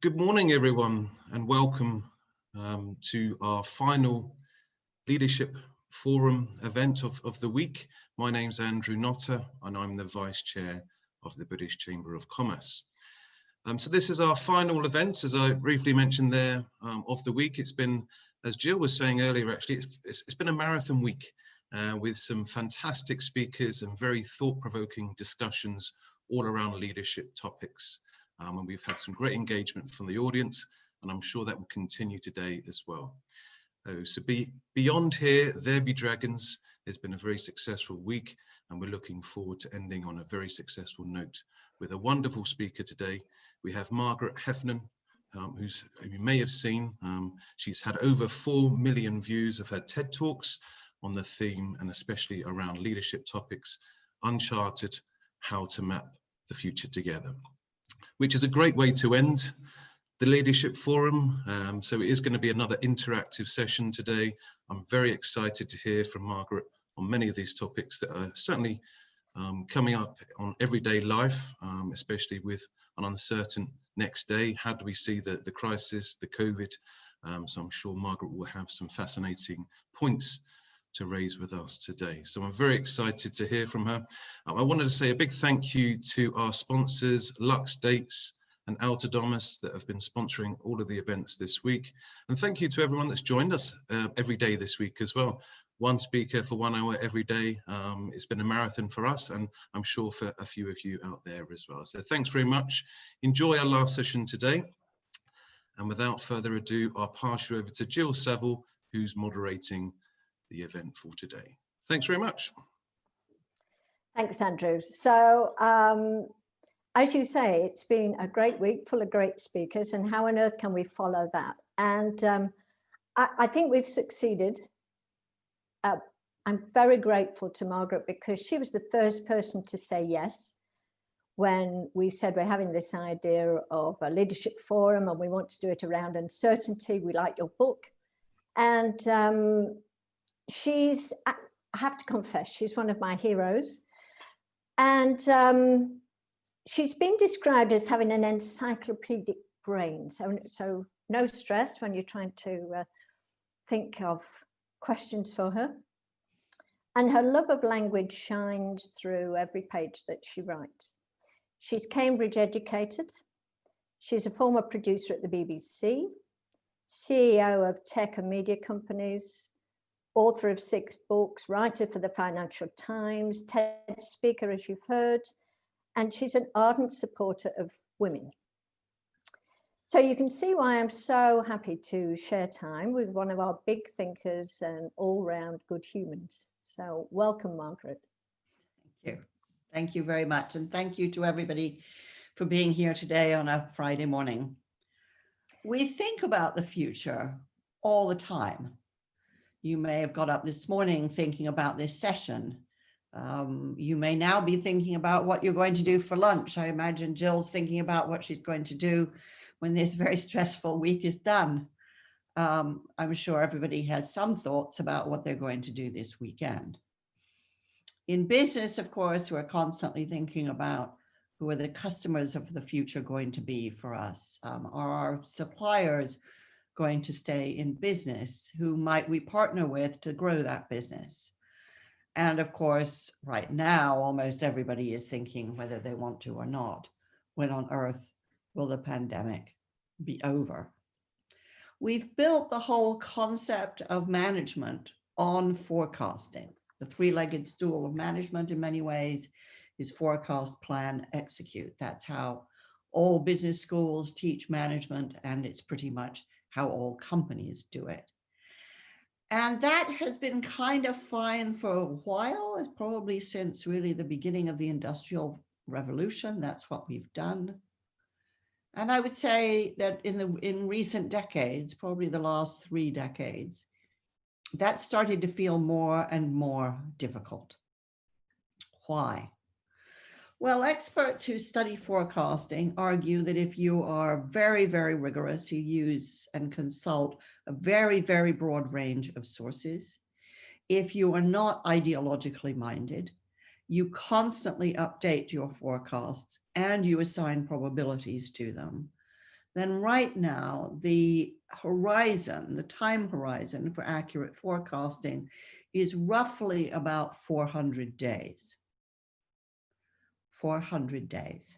Good morning, everyone, and welcome to our final Leadership Forum event of the week. My name's Andrew Notter, and I'm the Vice Chair of the British Chamber of Commerce. So this is our final event, as I briefly mentioned there, of the week. It's been, as Jill was saying earlier, actually, it's been a marathon week with some fantastic speakers and very thought-provoking discussions all around leadership topics. And we've had some great engagement from the audience, and I'm sure that will continue today as well. So beyond here, there be dragons. It's been a very successful week, and we're looking forward to ending on a very successful note with a wonderful speaker today. We have Margaret Heffernan, who you may have seen. She's had over 4 million views of her TED Talks on the theme, and especially around leadership topics, Uncharted, How to Map the Future Together, which is a great way to end the Leadership Forum. So it is going to be another interactive session today. I'm very excited to hear from Margaret on many of these topics that are certainly coming up on everyday life, especially with an uncertain next day. How do we see the crisis, the COVID? So I'm sure Margaret will have some fascinating points to raise with us today. So I'm very excited to hear from her. I wanted to say a big thank you to our sponsors, Lux Dates and Altadomus, that have been sponsoring all of the events this week. And thank you to everyone that's joined us every day this week as well. One speaker for 1 hour every day. It's been a marathon for us, and I'm sure for a few of you out there as well. So thanks very much. Enjoy our last session today. And without further ado, I'll pass you over to Jill Saville, who's moderating the event for today. Thanks very much. Thanks, Andrew. So as you say, it's been a great week full of great speakers, and how on earth can we follow that? And I think we've succeeded. I'm very grateful to Margaret, because she was the first person to say yes when we said we're having this idea of a leadership forum and we want to do it around uncertainty. We like your book. And she's, I have to confess, she's one of my heroes. And she's been described as having an encyclopedic brain. So no stress when you're trying to think of questions for her. And her love of language shines through every page that she writes. She's Cambridge educated. She's a former producer at the BBC, CEO of tech and media companies, author of 6 books, writer for the Financial Times, TED speaker, as you've heard, and she's an ardent supporter of women. So you can see why I'm so happy to share time with one of our big thinkers and all-round good humans. So welcome, Margaret. Thank you. Thank you very much. And thank you to everybody for being here today on a Friday morning. We think about the future all the time. You may have got up this morning thinking about this session. You may now be thinking about what you're going to do for lunch. I imagine Jill's thinking about what she's going to do when this very stressful week is done. I'm sure everybody has some thoughts about what they're going to do this weekend. In business, of course, we're constantly thinking about who are the customers of the future going to be for us. Are our suppliers going to stay in business? Who might we partner with to grow that business? And of course, right now, almost everybody is thinking, whether they want to or not, when on earth will the pandemic be over? We've built the whole concept of management on forecasting. The 3-legged stool of management in many ways is forecast, plan, execute. That's how all business schools teach management, and it's pretty much how all companies do it. And that has been kind of fine for a while. It's probably since really the beginning of the Industrial Revolution. That's what we've done. And I would say that in recent decades, probably the last 3 decades, that started to feel more and more difficult. Why? Well, experts who study forecasting argue that if you are very, very rigorous, you use and consult a very, very broad range of sources. If you are not ideologically minded, you constantly update your forecasts and you assign probabilities to them, then right now the horizon, the time horizon for accurate forecasting is roughly about 400 days. 400 days.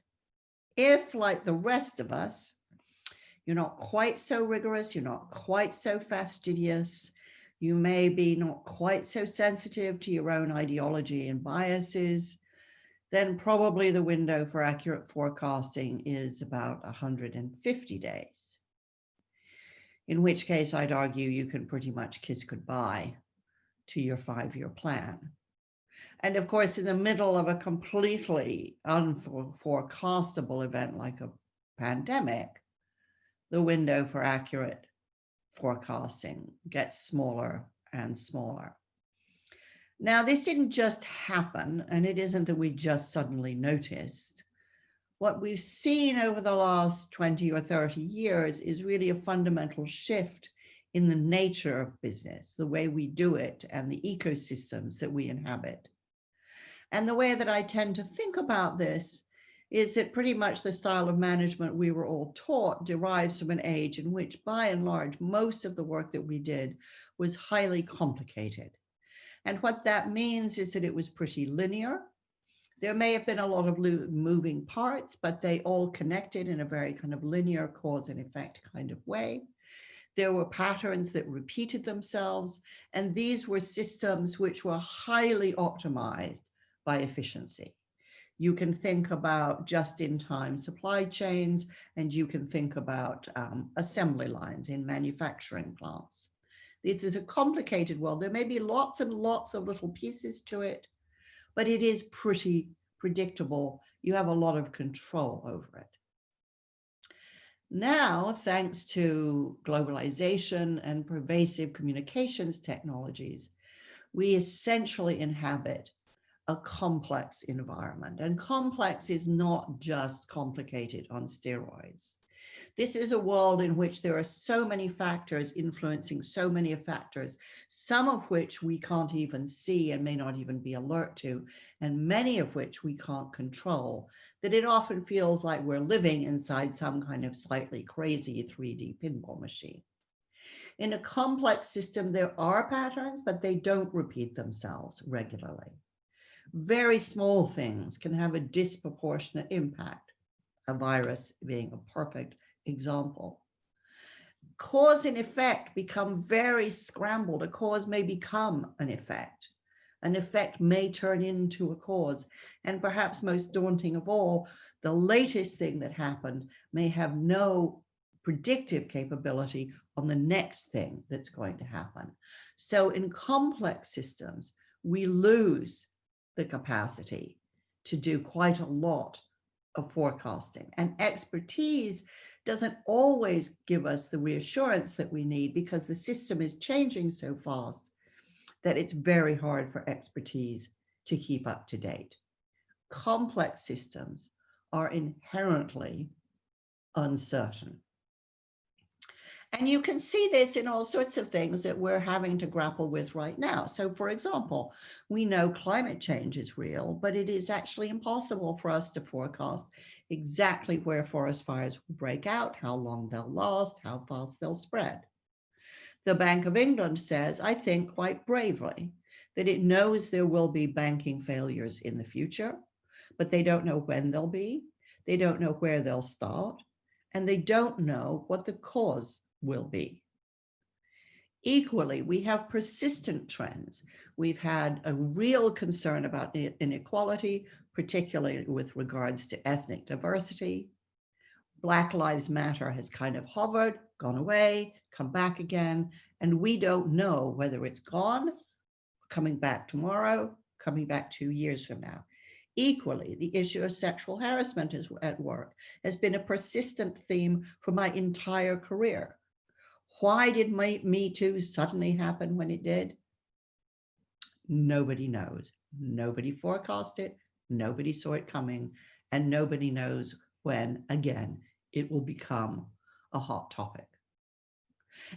If, like the rest of us, you're not quite so rigorous, you're not quite so fastidious, you may be not quite so sensitive to your own ideology and biases, then probably the window for accurate forecasting is about 150 days. In which case, I'd argue you can pretty much kiss goodbye to your 5-year plan. And of course, in the middle of a completely unforecastable event like a pandemic, the window for accurate forecasting gets smaller and smaller. Now, this didn't just happen, and it isn't that we just suddenly noticed. What we've seen over the last 20 or 30 years is really a fundamental shift in the nature of business, the way we do it, and the ecosystems that we inhabit. And the way that I tend to think about this is that pretty much the style of management we were all taught derives from an age in which, by and large, most of the work that we did was highly complicated. And what that means is that it was pretty linear. There may have been a lot of moving parts, but they all connected in a very kind of linear cause and effect kind of way. There were patterns that repeated themselves, and these were systems which were highly optimized by efficiency. You can think about just-in-time supply chains, and you can think about assembly lines in manufacturing plants. This is a complicated world. There may be lots and lots of little pieces to it, but it is pretty predictable. You have a lot of control over it. Now, thanks to globalization and pervasive communications technologies, we essentially inhabit a complex environment. And complex is not just complicated on steroids. This is a world in which there are so many factors influencing so many factors, some of which we can't even see and may not even be alert to, and many of which we can't control, that it often feels like we're living inside some kind of slightly crazy 3D pinball machine. In a complex system, there are patterns, but they don't repeat themselves regularly. Very small things can have a disproportionate impact, a virus being a perfect example. Cause and effect become very scrambled. A cause may become an effect. An effect may turn into a cause. And perhaps most daunting of all, the latest thing that happened may have no predictive capability on the next thing that's going to happen. So in complex systems, we lose the capacity to do quite a lot of forecasting. And expertise doesn't always give us the reassurance that we need, because the system is changing so fast that it's very hard for expertise to keep up to date. Complex systems are inherently uncertain. And you can see this in all sorts of things that we're having to grapple with right now. So, for example, we know climate change is real, but it is actually impossible for us to forecast exactly where forest fires will break out, how long they'll last, how fast they'll spread. The Bank of England says, I think quite bravely, that it knows there will be banking failures in the future, but they don't know when they'll be, they don't know where they'll start, and they don't know what the cause will be. Equally, we have persistent trends. We've had a real concern about inequality, particularly with regards to ethnic diversity. Black Lives Matter has kind of hovered, gone away, come back again, and we don't know whether it's gone, coming back tomorrow, coming back 2 years from now. Equally, the issue of sexual harassment at work has been a persistent theme for my entire career. Why did Me Too suddenly happen when it did? Nobody knows. Nobody forecast it. Nobody saw it coming. And nobody knows when, again, it will become a hot topic.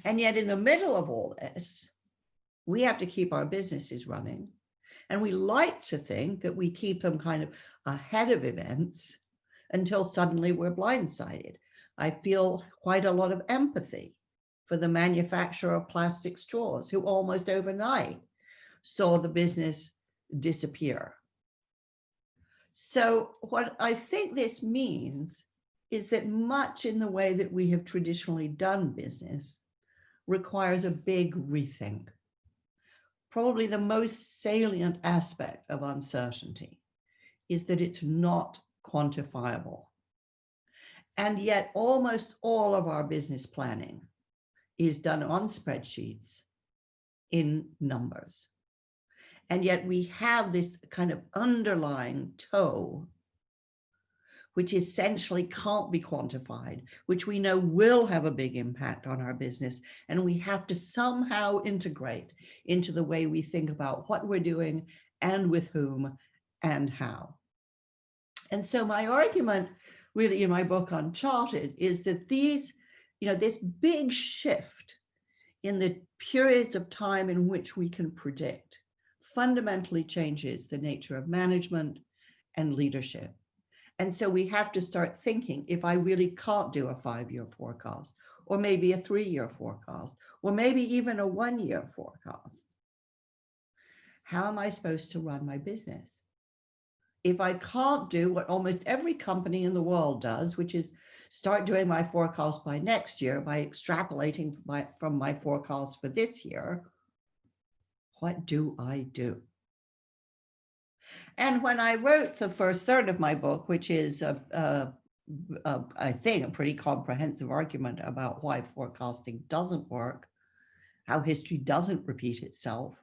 And yet in the middle of all this, we have to keep our businesses running. And we like to think that we keep them kind of ahead of events until suddenly we're blindsided. I feel quite a lot of empathy for the manufacturer of plastic straws, who almost overnight saw the business disappear. So what I think this means is that much in the way that we have traditionally done business requires a big rethink. Probably the most salient aspect of uncertainty is that it's not quantifiable. And yet almost all of our business planning is done on spreadsheets in numbers. And yet we have this kind of underlying toe, which essentially can't be quantified, which we know will have a big impact on our business. And we have to somehow integrate into the way we think about what we're doing and with whom and how. And so my argument really in my book Uncharted is that these, this big shift in the periods of time in which we can predict fundamentally changes the nature of management and leadership. And so we have to start thinking, if I really can't do a 5-year forecast, or maybe a 3-year forecast, or maybe even a 1-year forecast, how am I supposed to run my business? If I can't do what almost every company in the world does, which is start doing my forecast by next year by extrapolating from my forecast for this year, what do I do? And when I wrote the first third of my book, which is, I think, a pretty comprehensive argument about why forecasting doesn't work, how history doesn't repeat itself,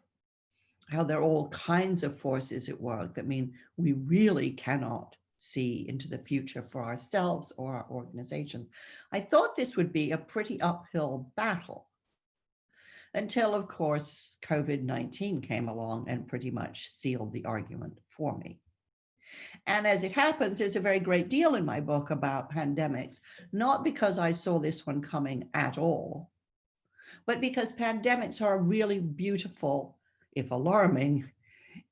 how there are all kinds of forces at work that mean we really cannot see into the future for ourselves or our organization, I thought this would be a pretty uphill battle. Until, of course, COVID-19 came along and pretty much sealed the argument for me. And as it happens, there's a very great deal in my book about pandemics, not because I saw this one coming at all, but because pandemics are a really beautiful, if alarming,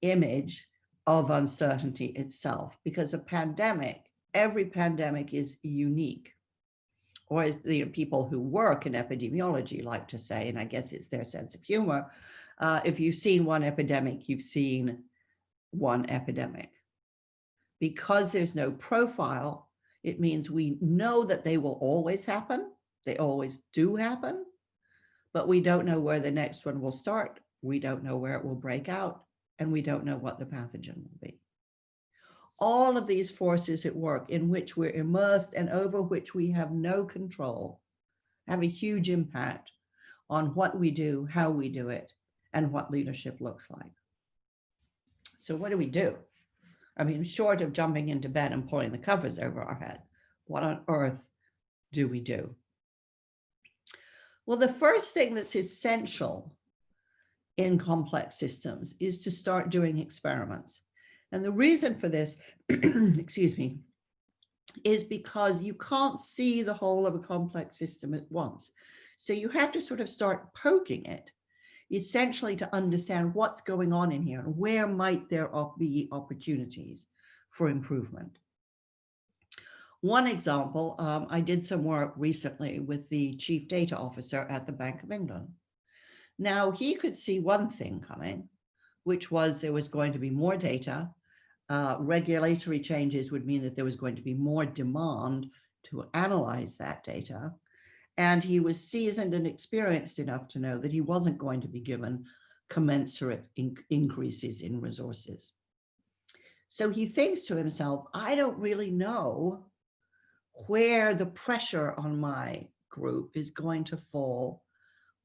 image of uncertainty itself. Because a pandemic, every pandemic is unique. Or as people who work in epidemiology like to say, and I guess it's their sense of humor, if you've seen one epidemic, you've seen one epidemic. Because there's no profile, it means we know that they will always happen. They always do happen, but we don't know where the next one will start. We don't know where it will break out, and we don't know what the pathogen will be. All of these forces at work in which we're immersed and over which we have no control have a huge impact on what we do, how we do it, and what leadership looks like. So what do we do? I mean, short of jumping into bed and pulling the covers over our head, what on earth do we do? Well, the first thing that's essential in complex systems is to start doing experiments. And the reason for this, excuse me, is because you can't see the whole of a complex system at once. So you have to sort of start poking it, essentially to understand what's going on in here and where might there be opportunities for improvement. One example, I did some work recently with the chief data officer at the Bank of England. Now, he could see one thing coming, which was there was going to be more data. Regulatory changes would mean that there was going to be more demand to analyze that data. And he was seasoned and experienced enough to know that he wasn't going to be given commensurate increases in resources. So he thinks to himself, I don't really know where the pressure on my group is going to fall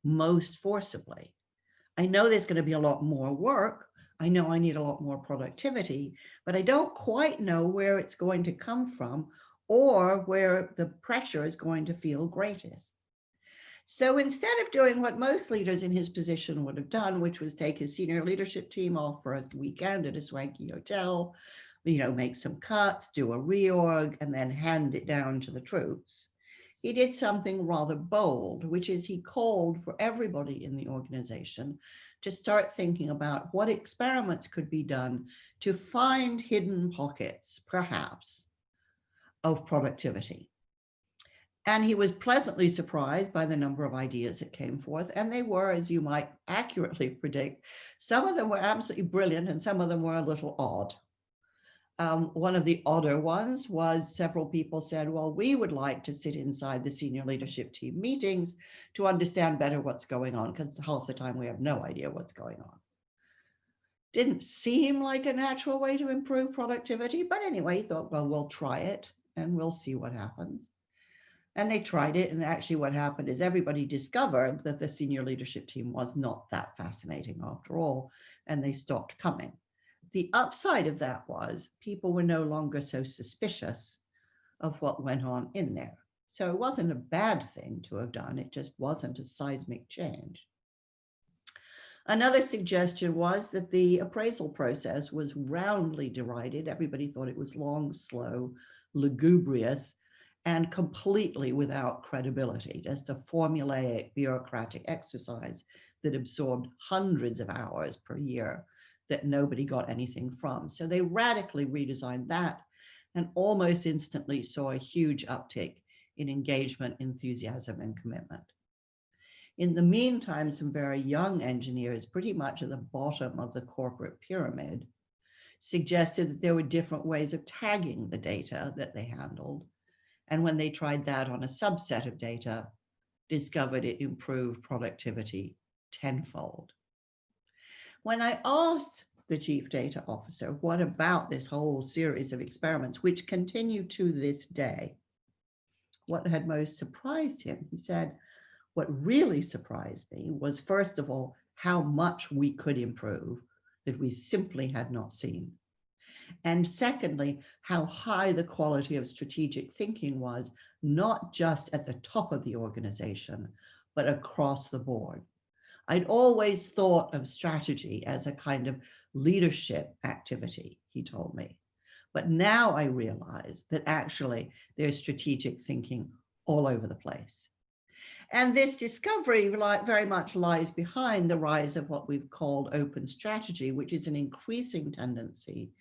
most forcibly. I know there's going to be a lot more work. I know I need a lot more productivity, but I don't quite know where it's going to come from or where the pressure is going to feel greatest. So instead of doing what most leaders in his position would have done, which was take his senior leadership team off for a weekend at a swanky hotel, make some cuts, do a reorg, and then hand it down to the troops, he did something rather bold, which is he called for everybody in the organization to start thinking about what experiments could be done to find hidden pockets, perhaps, of productivity. And he was pleasantly surprised by the number of ideas that came forth. And they were, as you might accurately predict, some of them were absolutely brilliant and some of them were a little odd. One of the odder ones was several people said, well, we would like to sit inside the senior leadership team meetings to understand better what's going on, because half the time we have no idea what's going on. Didn't seem like a natural way to improve productivity, but anyway, he thought, well, we'll try it and we'll see what happens. And they tried it, and actually what happened is everybody discovered that the senior leadership team was not that fascinating after all, and they stopped coming. The upside of that was people were no longer so suspicious of what went on in there. So it wasn't a bad thing to have done, it just wasn't a seismic change. Another suggestion was that the appraisal process was roundly derided. Everybody thought it was long, slow, lugubrious, and completely without credibility, just a formulaic bureaucratic exercise that absorbed hundreds of hours per year that nobody got anything from. So they radically redesigned that and almost instantly saw a huge uptick in engagement, enthusiasm, and commitment. In the meantime, some very young engineers, pretty much at the bottom of the corporate pyramid, suggested that there were different ways of tagging the data that they handled. And when they tried that on a subset of data, discovered it improved productivity tenfold. When I asked the chief data officer, what about this whole series of experiments, which continue to this day, what had most surprised him, he said, what really surprised me was, first of all, how much we could improve that we simply had not seen. And secondly, how high the quality of strategic thinking was, not just at the top of the organization, but across the board. I'd always thought of strategy as a kind of leadership activity, he told me. But now I realize that actually there's strategic thinking all over the place. And this discovery very much lies behind the rise of what we've called open strategy, which is an increasing tendency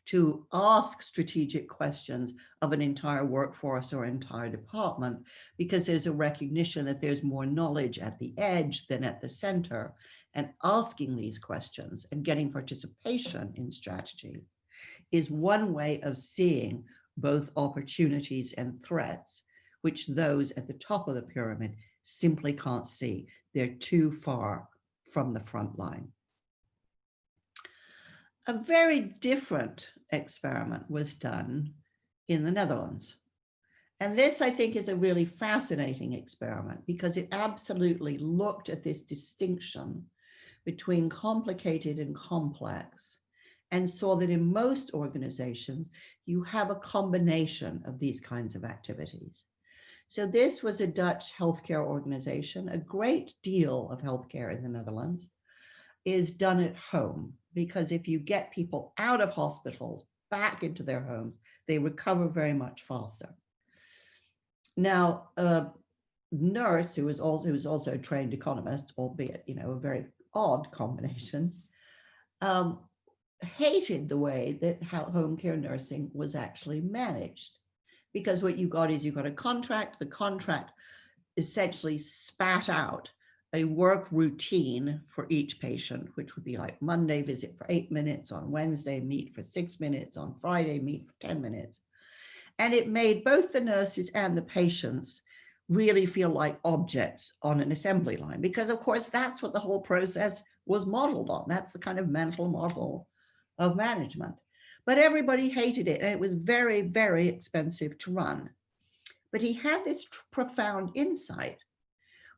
to ask strategic questions of an entire workforce or entire department, because there's a recognition that there's more knowledge at the edge than at the center. And asking these questions and getting participation in strategy is one way of seeing both opportunities and threats, which those at the top of the pyramid simply can't see. They're too far from the front line. A very different experiment was done in the Netherlands. And this, I think, is a really fascinating experiment because it absolutely looked at this distinction between complicated and complex and saw that in most organizations, you have a combination of these kinds of activities. So this was a Dutch healthcare organization. A great deal of healthcare in the Netherlands is done at home, because if you get people out of hospitals back into their homes, they recover very much faster. Now, a nurse who was also a trained economist, albeit a very odd combination, hated the way that how home care nursing was actually managed, because what you got is you got a contract. The contract essentially spat out a work routine for each patient, which would be like Monday, visit for 8 minutes, on Wednesday, meet for 6 minutes, on Friday, meet for 10 minutes. And it made both the nurses and the patients really feel like objects on an assembly line, because of course, that's what the whole process was modeled on. That's the kind of mental model of management. But everybody hated it, and it was very, very expensive to run. But he had this profound insight,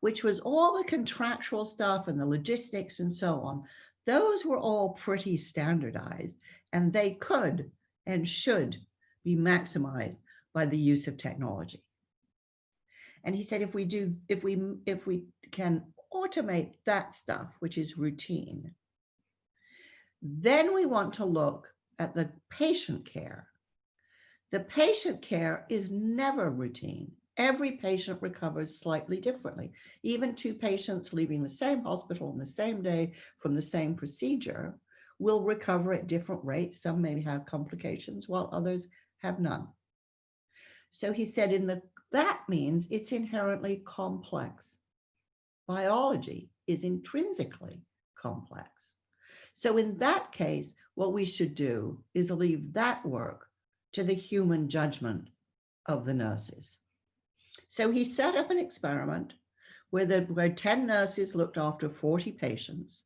which was all the contractual stuff and the logistics and so on. Those were all pretty standardized, and they could and should be maximized by the use of technology. And he said, if we can automate that stuff, which is routine, then we want to look at the patient care. The patient care is never routine. Every patient recovers slightly differently. Even two patients leaving the same hospital on the same day from the same procedure will recover at different rates. Some may have complications while others have none. So he said, in the that means it's inherently complex. Biology is intrinsically complex. So in that case, what we should do is leave that work to the human judgment of the nurses. So he set up an experiment where 10 nurses looked after 40 patients.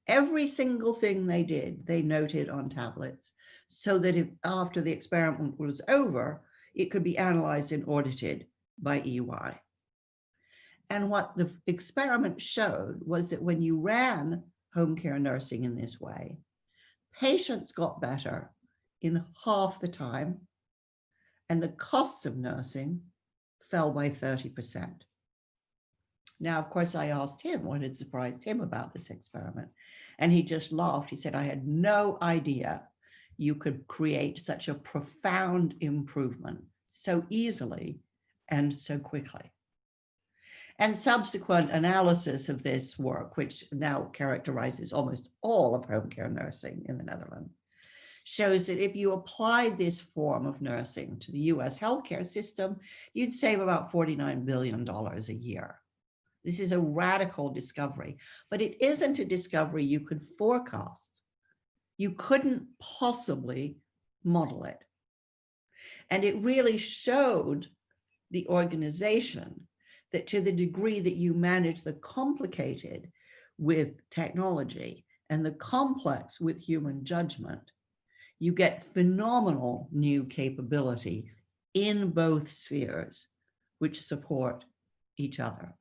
Every single thing they did, they noted on tablets, so that if, after the experiment was over, it could be analyzed and audited by EY. And what the experiment showed was that when you ran home care nursing in this way, patients got better in half the time, and the costs of nursing fell by 30%. Now, of course, I asked him what had surprised him about this experiment, and he just laughed. He said, I had no idea you could create such a profound improvement so easily and so quickly. And subsequent analysis of this work, which now characterizes almost all of home care nursing in the Netherlands, shows that if you apply this form of nursing to the US healthcare system, you'd save about $49 billion a year. This is a radical discovery, but it isn't a discovery you could forecast. You couldn't possibly model it. And it really showed the organization that to the degree that you manage the complicated with technology and the complex with human judgment, you get phenomenal new capability in both spheres, which support each other.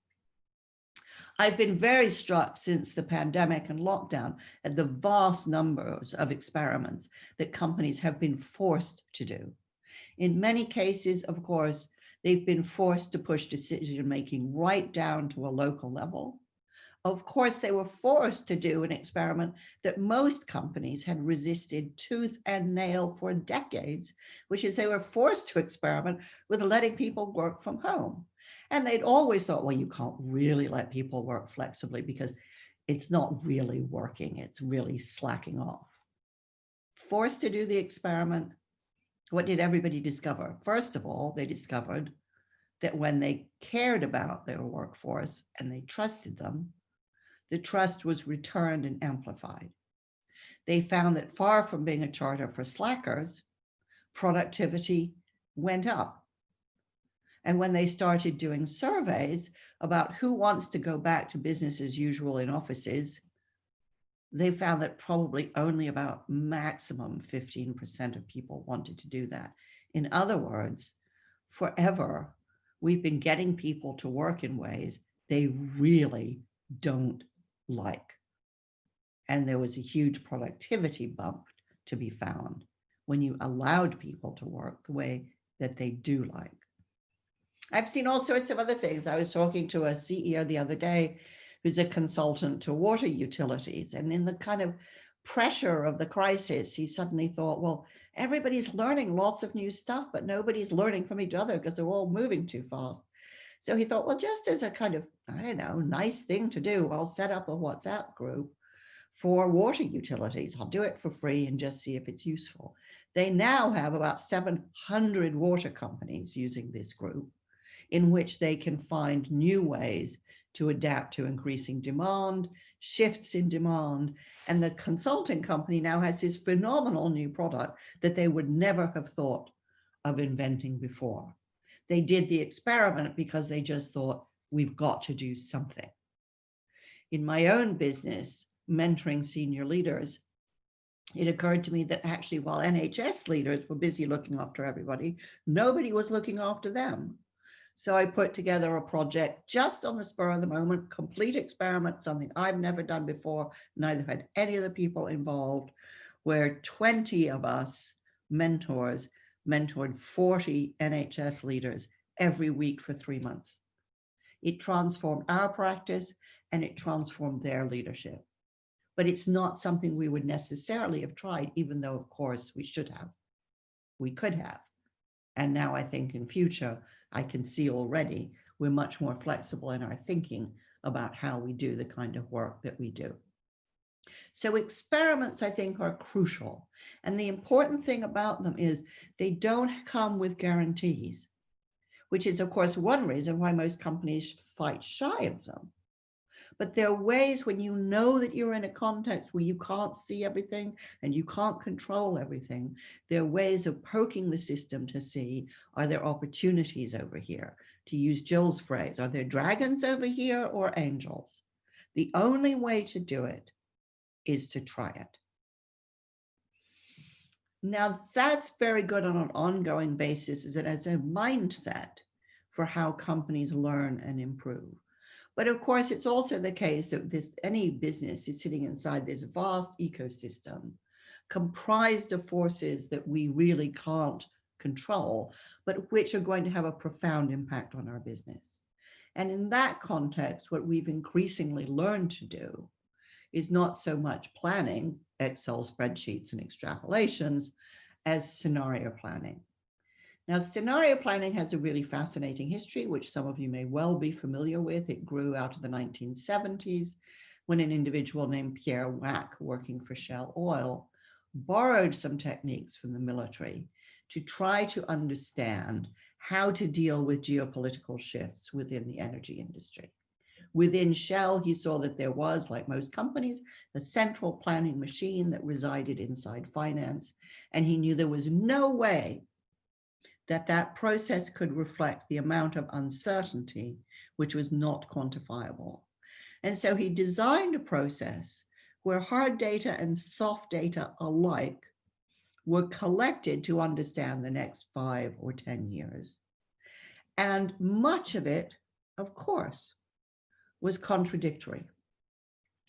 I've been very struck since the pandemic and lockdown at the vast numbers of experiments that companies have been forced to do. In many cases, of course, they've been forced to push decision-making right down to a local level. Of course, they were forced to do an experiment that most companies had resisted tooth and nail for decades, which is they were forced to experiment with letting people work from home. And they'd always thought, well, you can't really let people work flexibly because it's not really working. It's really slacking off. Forced to do the experiment, what did everybody discover? First of all, they discovered that when they cared about their workforce and they trusted them, the trust was returned and amplified. They found that far from being a charter for slackers, productivity went up. And when they started doing surveys about who wants to go back to business as usual in offices, they found that probably only about maximum 15% of people wanted to do that. In other words, forever, we've been getting people to work in ways they really don't like. And there was a huge productivity bump to be found when you allowed people to work the way that they do like. I've seen all sorts of other things. I was talking to a CEO the other day who's a consultant to water utilities. And in the kind of pressure of the crisis, he suddenly thought, well, everybody's learning lots of new stuff, but nobody's learning from each other because they're all moving too fast. So he thought, well, just as a kind of, I don't know, nice thing to do, I'll set up a WhatsApp group for water utilities. I'll do it for free and just see if it's useful. They now have about 700 water companies using this group, in which they can find new ways to adapt to increasing demand, shifts in demand. And the consulting company now has this phenomenal new product that they would never have thought of inventing before. They did the experiment because they just thought, we've got to do something. In my own business, mentoring senior leaders, it occurred to me that actually while NHS leaders were busy looking after everybody, nobody was looking after them. So I put together a project just on the spur of the moment, complete experiment, something I've never done before, neither had any of the people involved, where 20 of us mentors mentored 40 NHS leaders every week for 3 months. It transformed our practice and it transformed their leadership. But it's not something we would necessarily have tried, even though, of course, we should have. We could have. And now I think in future, I can see already we're much more flexible in our thinking about how we do the kind of work that we do. So experiments, I think, are crucial. And the important thing about them is they don't come with guarantees. which is, of course, one reason why most companies fight shy of them. But there are ways when you know that you're in a context where you can't see everything and you can't control everything. There are ways of poking the system to see, are there opportunities over here? To use Jill's phrase, are there dragons over here or angels? The only way to do it is to try it. Now, that's very good on an ongoing basis as a mindset for how companies learn and improve. But of course, it's also the case that any business is sitting inside this vast ecosystem comprised of forces that we really can't control, but which are going to have a profound impact on our business. And in that context, what we've increasingly learned to do is not so much planning, Excel spreadsheets and extrapolations, as scenario planning. Now, scenario planning has a really fascinating history, which some of you may well be familiar with. It grew out of the 1970s when an individual named Pierre Wack, working for Shell Oil, borrowed some techniques from the military to try to understand how to deal with geopolitical shifts within the energy industry. Within Shell, he saw that there was, like most companies, a central planning machine that resided inside finance, and he knew there was no way that that process could reflect the amount of uncertainty which was not quantifiable. And so he designed a process where hard data and soft data alike were collected to understand the next 5 or 10 years. And much of it, of course, was contradictory.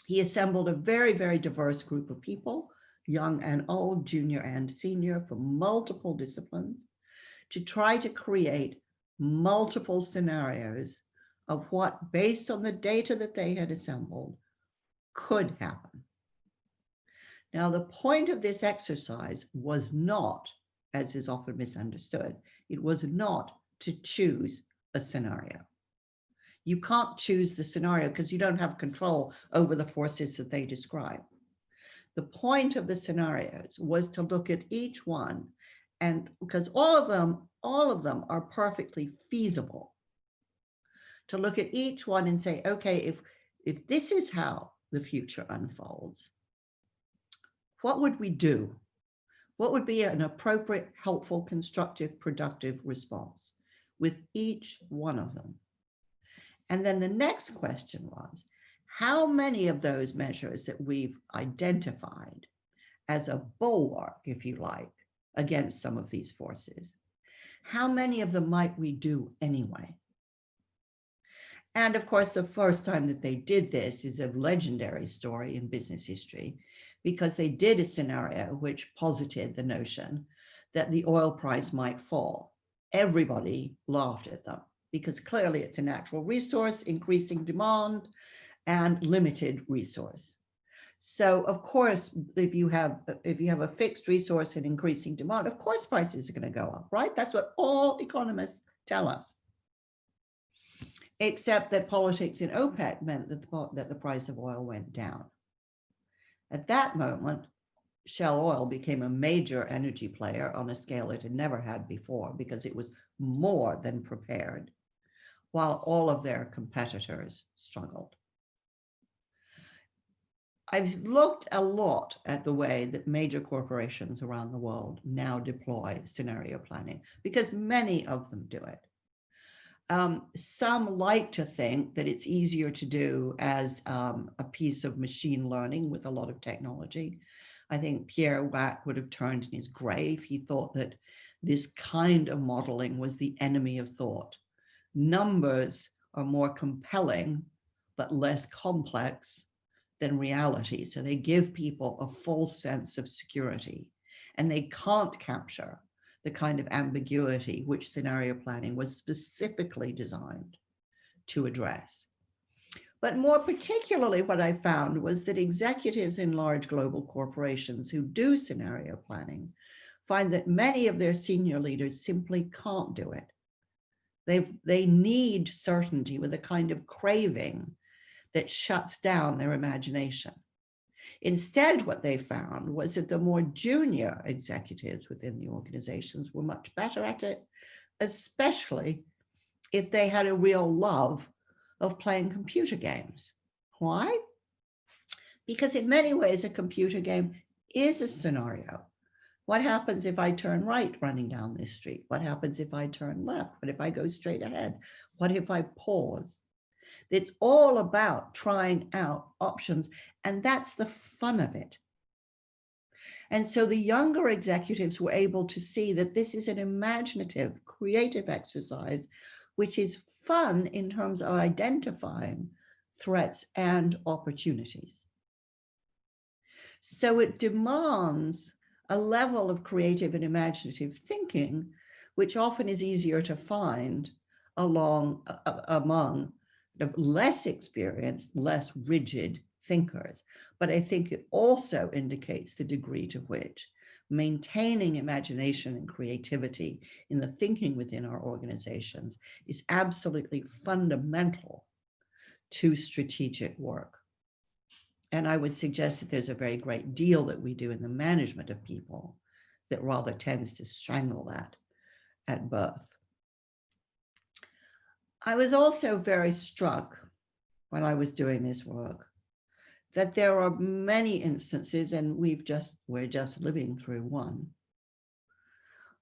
He assembled a very, very diverse group of people, young and old, junior and senior, from multiple disciplines, to try to create multiple scenarios of what, based on the data that they had assembled, could happen. Now, the point of this exercise was not, as is often misunderstood, it was not to choose a scenario. You can't choose the scenario because you don't have control over the forces that they describe. The point of the scenarios was to look at each one, and because all of them are perfectly feasible, to look at each one and say, okay, if this is how the future unfolds, what would we do? What would be an appropriate, helpful, constructive, productive response with each one of them? And then the next question was, how many of those measures that we've identified as a bulwark, if you like, against some of these forces, how many of them might we do anyway? And of course, the first time that they did this is a legendary story in business history, because they did a scenario which posited the notion that the oil price might fall. Everybody laughed at them, because clearly it's a natural resource, increasing demand, and limited resource. So of course, if you have a fixed resource and increasing demand, of course prices are going to go up, right? That's what all economists tell us. Except that politics in OPEC meant that the price of oil went down. At that moment, Shell Oil became a major energy player on a scale it had never had before, because it was more than prepared, while all of their competitors struggled. I've looked a lot at the way that major corporations around the world now deploy scenario planning, because many of them do it. Some like to think that it's easier to do as a piece of machine learning with a lot of technology. I think Pierre Wack would have turned in his grave. He thought that this kind of modeling was the enemy of thought. Numbers are more compelling, but less complex than reality. So they give people a false sense of security, and they can't capture the kind of ambiguity which scenario planning was specifically designed to address. But more particularly, what I found was that executives in large global corporations who do scenario planning find that many of their senior leaders simply can't do it. They need certainty with a kind of craving that shuts down their imagination. Instead, what they found was that the more junior executives within the organizations were much better at it, especially if they had a real love of playing computer games. Why? Because in many ways, a computer game is a scenario. What happens if I turn right running down this street? What happens if I turn left? What if I go straight ahead? What if I pause? It's all about trying out options, and that's the fun of it. And so the younger executives were able to see that this is an imaginative, creative exercise, which is fun in terms of identifying threats and opportunities. So it demands a level of creative and imaginative thinking, which often is easier to find among less experienced, less rigid thinkers. But I think it also indicates the degree to which maintaining imagination and creativity in the thinking within our organizations is absolutely fundamental to strategic work. And I would suggest that there's a very great deal that we do in the management of people that rather tends to strangle that at birth. I was also very struck when I was doing this work that there are many instances, and we're just living through one,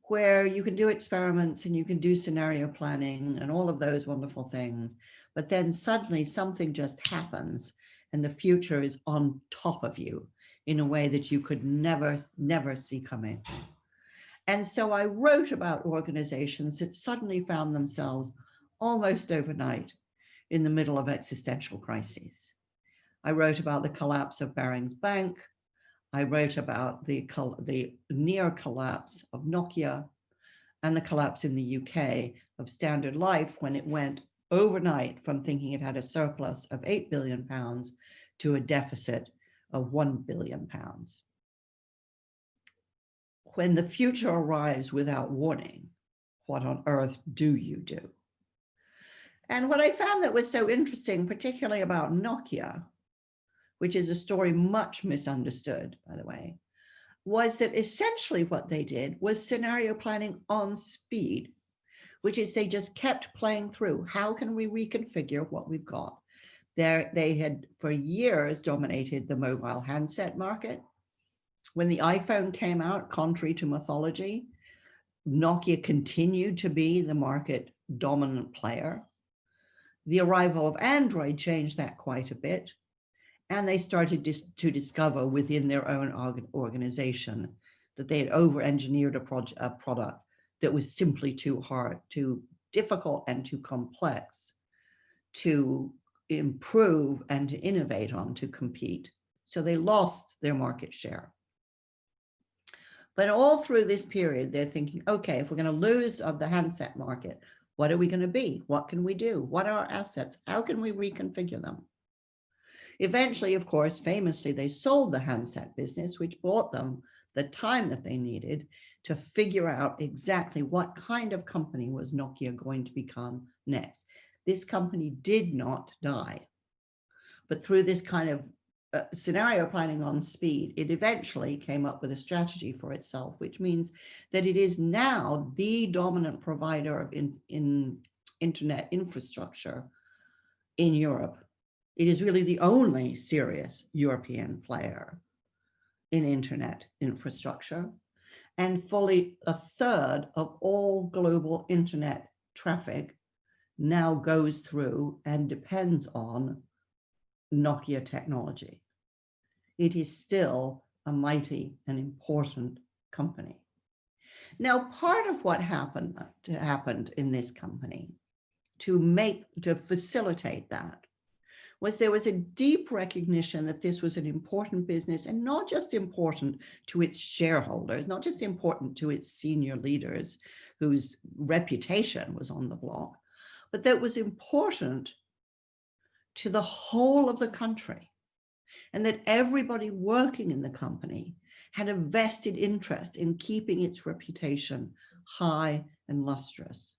where you can do experiments and you can do scenario planning and all of those wonderful things, but then suddenly something just happens and the future is on top of you in a way that you could never see coming. And so I wrote about organizations that suddenly found themselves almost overnight in the middle of existential crises. I wrote about the collapse of Barings Bank. I wrote about the near collapse of Nokia and the collapse in the UK of Standard Life when it went overnight from thinking it had a surplus of £8 billion to a deficit of £1 billion. When the future arrives without warning, what on earth do you do? And what I found that was so interesting, particularly about Nokia, which is a story much misunderstood, by the way, was that essentially what they did was scenario planning on speed, which is they just kept playing through. How can we reconfigure what we've got? They had for years dominated the mobile handset market. When the iPhone came out, contrary to mythology, Nokia continued to be the market dominant player. The arrival of Android changed that quite a bit. And they started to discover within their own organization that they had over-engineered a product that was simply too hard, too difficult, and too complex to improve and to innovate on, to compete. So they lost their market share. But all through this period, they're thinking, okay, if we're going to lose of the handset market, what are we going to be? What can we do? What are our assets? How can we reconfigure them? Eventually, of course, famously, they sold the handset business, which bought them the time that they needed to figure out exactly what kind of company was Nokia going to become next. This company did not die, but through this kind of scenario planning on speed, it eventually came up with a strategy for itself, which means that it is now the dominant provider of internet infrastructure in Europe. It is really the only serious European player in internet infrastructure, and fully a third of all global internet traffic now goes through and depends on Nokia technology. It is still a mighty and important company. Now, part of what happened in this company to facilitate that was there was a deep recognition that this was an important business, and not just important to its shareholders, not just important to its senior leaders whose reputation was on the block, but that was important to the whole of the country, and that everybody working in the company had a vested interest in keeping its reputation high and lustrous.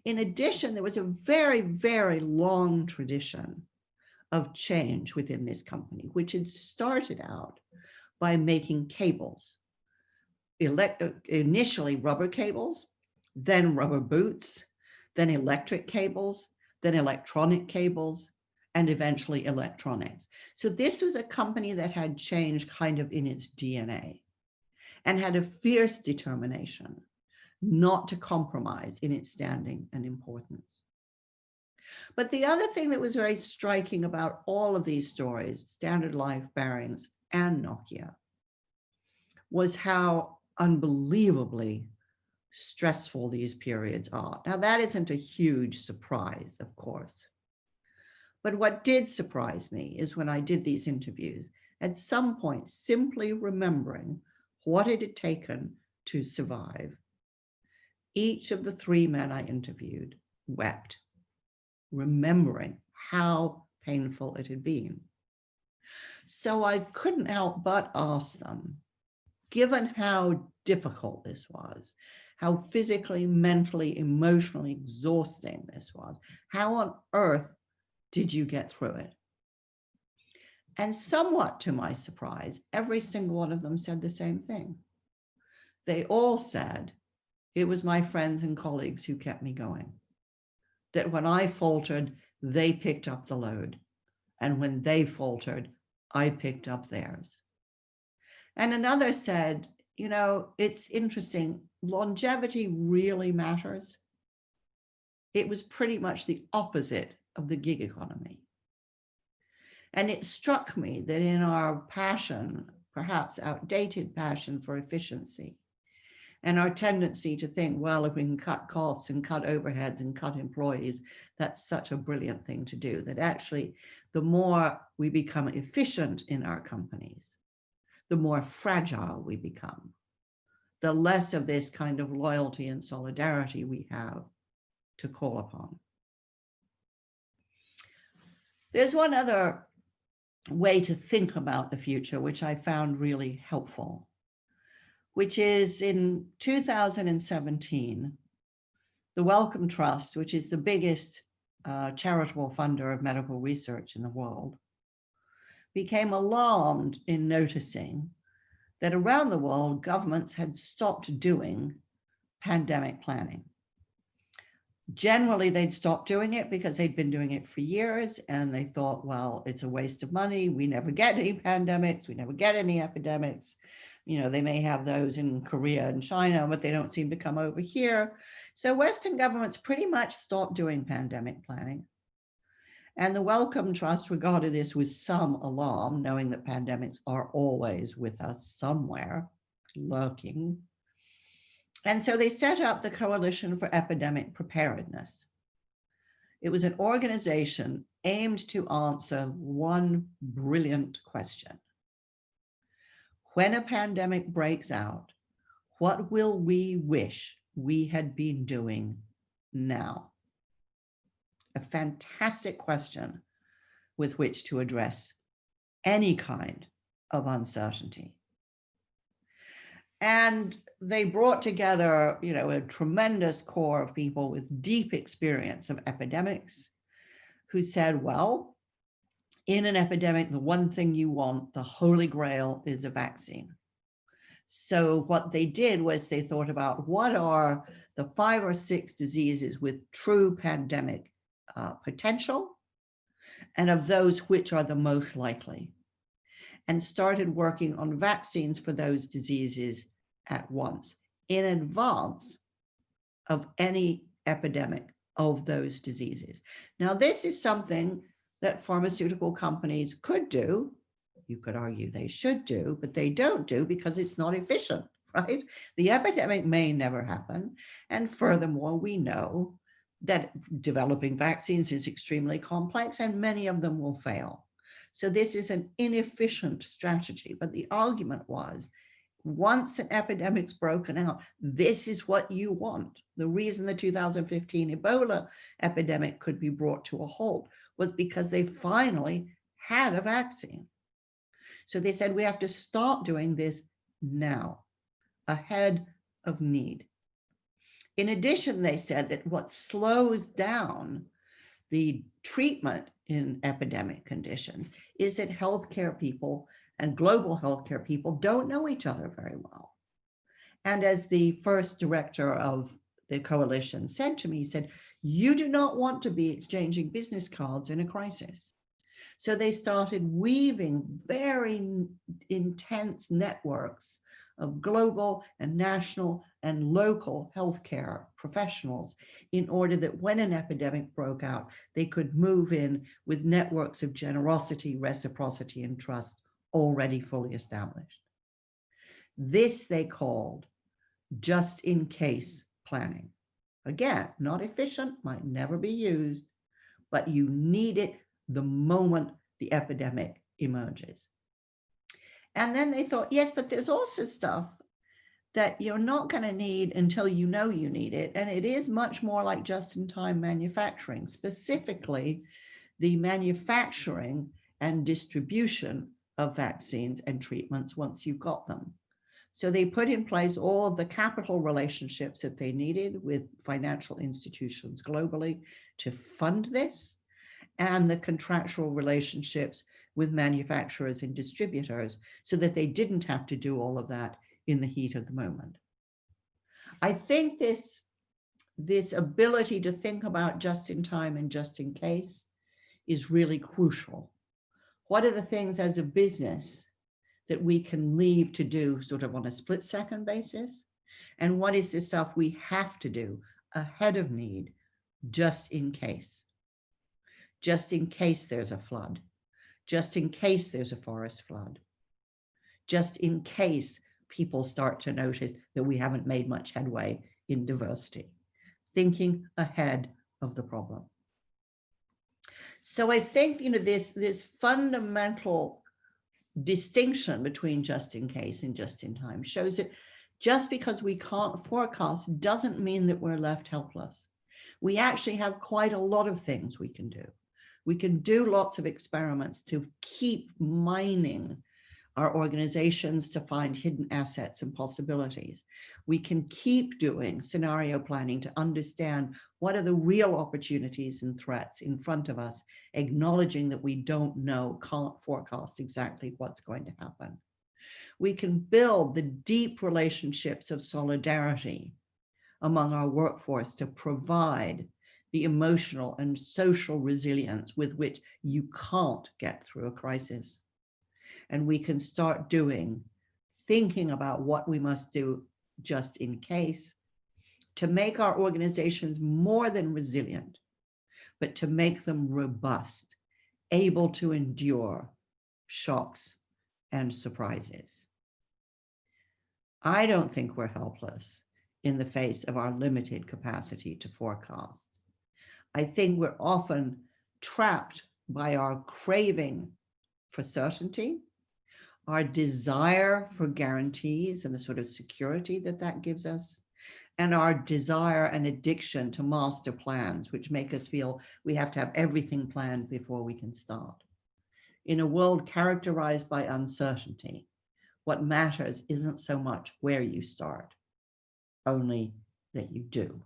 In addition, there was a very, very long tradition of change within this company, which had started out by making cables, initially rubber cables, then rubber boots, then electric cables, then electronic cables, and eventually electronics. So this was a company that had changed kind of in its DNA and had a fierce determination not to compromise in its standing and importance. But the other thing that was very striking about all of these stories, Standard Life, Barings, and Nokia, was how unbelievably stressful these periods are. Now, that isn't a huge surprise, of course. But what did surprise me is when I did these interviews, at some point, simply remembering what it had taken to survive, each of the three men I interviewed wept, remembering how painful it had been. So I couldn't help but ask them, given how difficult this was, how physically, mentally, emotionally exhausting this was, how on earth did you get through it? And somewhat to my surprise, every single one of them said the same thing. They all said, it was my friends and colleagues who kept me going. That when I faltered, they picked up the load. And when they faltered, I picked up theirs. And another said, you know, it's interesting, longevity really matters. It was pretty much the opposite of the gig economy. And it struck me that in our passion, perhaps outdated passion for efficiency, and our tendency to think, well, if we can cut costs and cut overheads and cut employees, that's such a brilliant thing to do, that actually the more we become efficient in our companies, the more fragile we become, the less of this kind of loyalty and solidarity we have to call upon. There's one other way to think about the future, which I found really helpful, which is in 2017, the Wellcome Trust, which is the biggest charitable funder of medical research in the world, became alarmed in noticing that around the world, governments had stopped doing pandemic planning. Generally, they'd stopped doing it because they'd been doing it for years, and they thought, well, it's a waste of money. We never get any pandemics. We never get any epidemics. You know, they may have those in Korea and China, but they don't seem to come over here. So Western governments pretty much stopped doing pandemic planning. And the Wellcome Trust regarded this with some alarm, knowing that pandemics are always with us somewhere, lurking. And so they set up the Coalition for Epidemic Preparedness. It was an organization aimed to answer one brilliant question. When a pandemic breaks out, what will we wish we had been doing now? A fantastic question with which to address any kind of uncertainty. And they brought together, you know, a tremendous core of people with deep experience of epidemics who said, well, in an epidemic, the one thing you want, the holy grail, is a vaccine. So what they did was they thought about what are the 5 or 6 diseases with true pandemic potential, and of those which are the most likely, and started working on vaccines for those diseases at once, in advance of any epidemic of those diseases. Now, this is something that pharmaceutical companies could do. You could argue they should do, but they don't do because it's not efficient, right? The epidemic may never happen. And furthermore, we know that developing vaccines is extremely complex and many of them will fail. So this is an inefficient strategy. But the argument was, once an epidemic's broken out, this is what you want. The reason the 2015 Ebola epidemic could be brought to a halt was because they finally had a vaccine. So they said, we have to start doing this now, ahead of need. In addition, they said that what slows down the treatment in epidemic conditions is that healthcare people and global healthcare people don't know each other very well. And as the first director of the coalition said to me, he said, You do not want to be exchanging business cards in a crisis. So they started weaving very intense networks of global and national and local healthcare professionals in order that when an epidemic broke out, they could move in with networks of generosity, reciprocity, and trust already fully established. This they called just in case planning. Again, not efficient, might never be used, but you need it the moment the epidemic emerges. And then they thought, yes, but there's also stuff that you're not going to need until you know you need it. And it is much more like just-in-time manufacturing, specifically the manufacturing and distribution of vaccines and treatments once you've got them. So they put in place all of the capital relationships that they needed with financial institutions globally to fund this, and the contractual relationships with manufacturers and distributors so that they didn't have to do all of that in the heat of the moment. I think this ability to think about just in time and just in case is really crucial. What are the things as a business that we can leave to do sort of on a split-second basis? And what is the stuff we have to do ahead of need just in case? Just in case there's a flood, just in case there's a forest flood, just in case people start to notice that we haven't made much headway in diversity, thinking ahead of the problem. So I think, this fundamental distinction between just in case and just in time shows that just because we can't forecast doesn't mean that we're left helpless. We actually have quite a lot of things we can do. We can do lots of experiments to keep mining our organizations to find hidden assets and possibilities. We can keep doing scenario planning to understand what are the real opportunities and threats in front of us, acknowledging that we don't know, can't forecast exactly what's going to happen. We can build the deep relationships of solidarity among our workforce to provide the emotional and social resilience with which you can't get through a crisis. And we can start thinking about what we must do just in case to make our organizations more than resilient, but to make them robust, able to endure shocks and surprises. I don't think we're helpless in the face of our limited capacity to forecast. I think we're often trapped by our craving for certainty, our desire for guarantees and the sort of security that gives us, and our desire and addiction to master plans, which make us feel we have to have everything planned before we can start. In a world characterized by uncertainty, what matters isn't so much where you start, only that you do.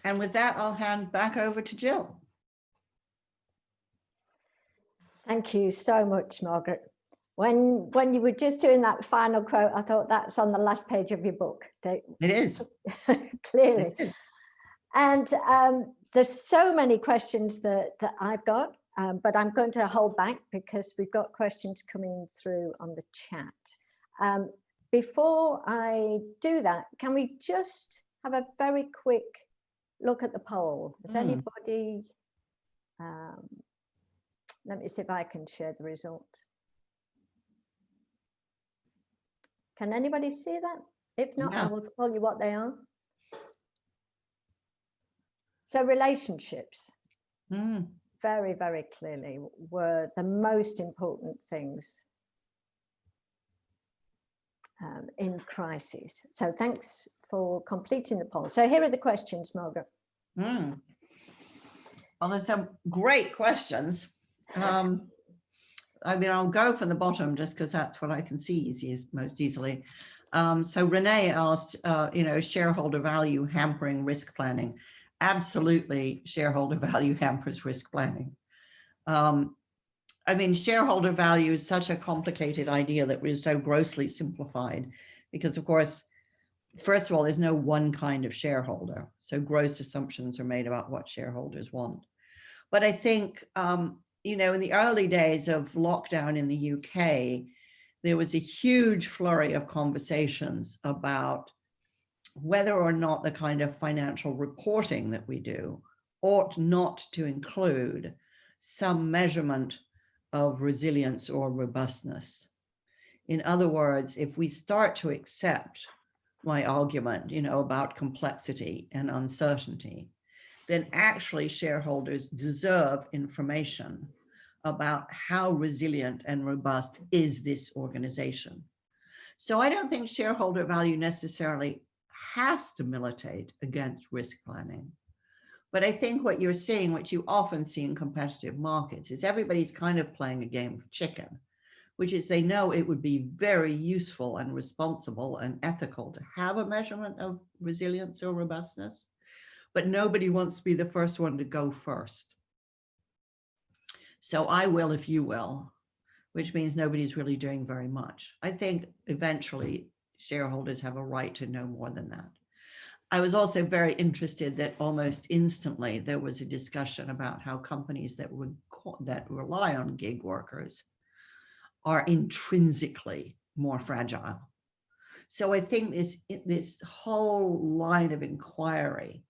And with that, I'll hand back over to Jill. Thank you so much, Margaret. When you were just doing that final quote, I thought that's on the last page of your book. It is. Clearly. It is. And there's so many questions that I've got, but I'm going to hold back because we've got questions coming through on the chat. Before I do that, can we just have a very quick look at the poll? Has anybody, let me see if I can share the results. Can anybody see that? If not, I will tell you what they are. So relationships, very, very clearly were the most important things in crises. So thanks for completing the poll. So here are the questions, Margaret. Well, there's some great questions. I mean, I'll go from the bottom just because that's what I can see most easily. So Renee asked, shareholder value hampering risk planning. Absolutely, shareholder value hampers risk planning. I mean, shareholder value is such a complicated idea that we're so grossly simplified because, of course, first of all, there's no one kind of shareholder. So gross assumptions are made about what shareholders want. But I think, you know, in the early days of lockdown in the UK, there was a huge flurry of conversations about whether or not the kind of financial reporting that we do ought not to include some measurement of resilience or robustness. In other words, if we start to accept my argument, you know, about complexity and uncertainty, then actually shareholders deserve information about how resilient and robust is this organization. So I don't think shareholder value necessarily has to militate against risk planning. But I think what you're seeing, what you often see in competitive markets, is everybody's kind of playing a game of chicken, which is they know it would be very useful and responsible and ethical to have a measurement of resilience or robustness, but nobody wants to be the first one to go first. So I will if you will, which means nobody's really doing very much. I think eventually shareholders have a right to know more than that. I was also very interested that almost instantly there was a discussion about how companies that rely on gig workers are intrinsically more fragile. So I think this whole line of inquiry,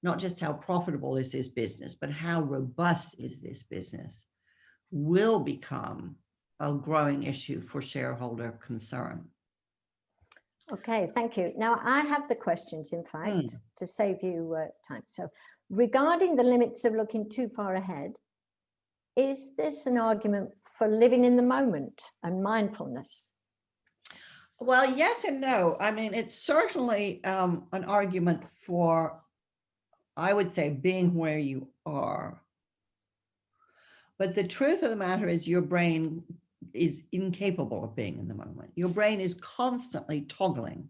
not just how profitable is this business, but how robust is this business, will become a growing issue for shareholder concern. Okay, thank you. Now I have the questions, in fact, to save you time. So regarding the limits of looking too far ahead, is this an argument for living in the moment and mindfulness? Well, yes and no. I mean, it's certainly an argument for, I would say, being where you are. But the truth of the matter is your brain is incapable of being in the moment. Your brain is constantly toggling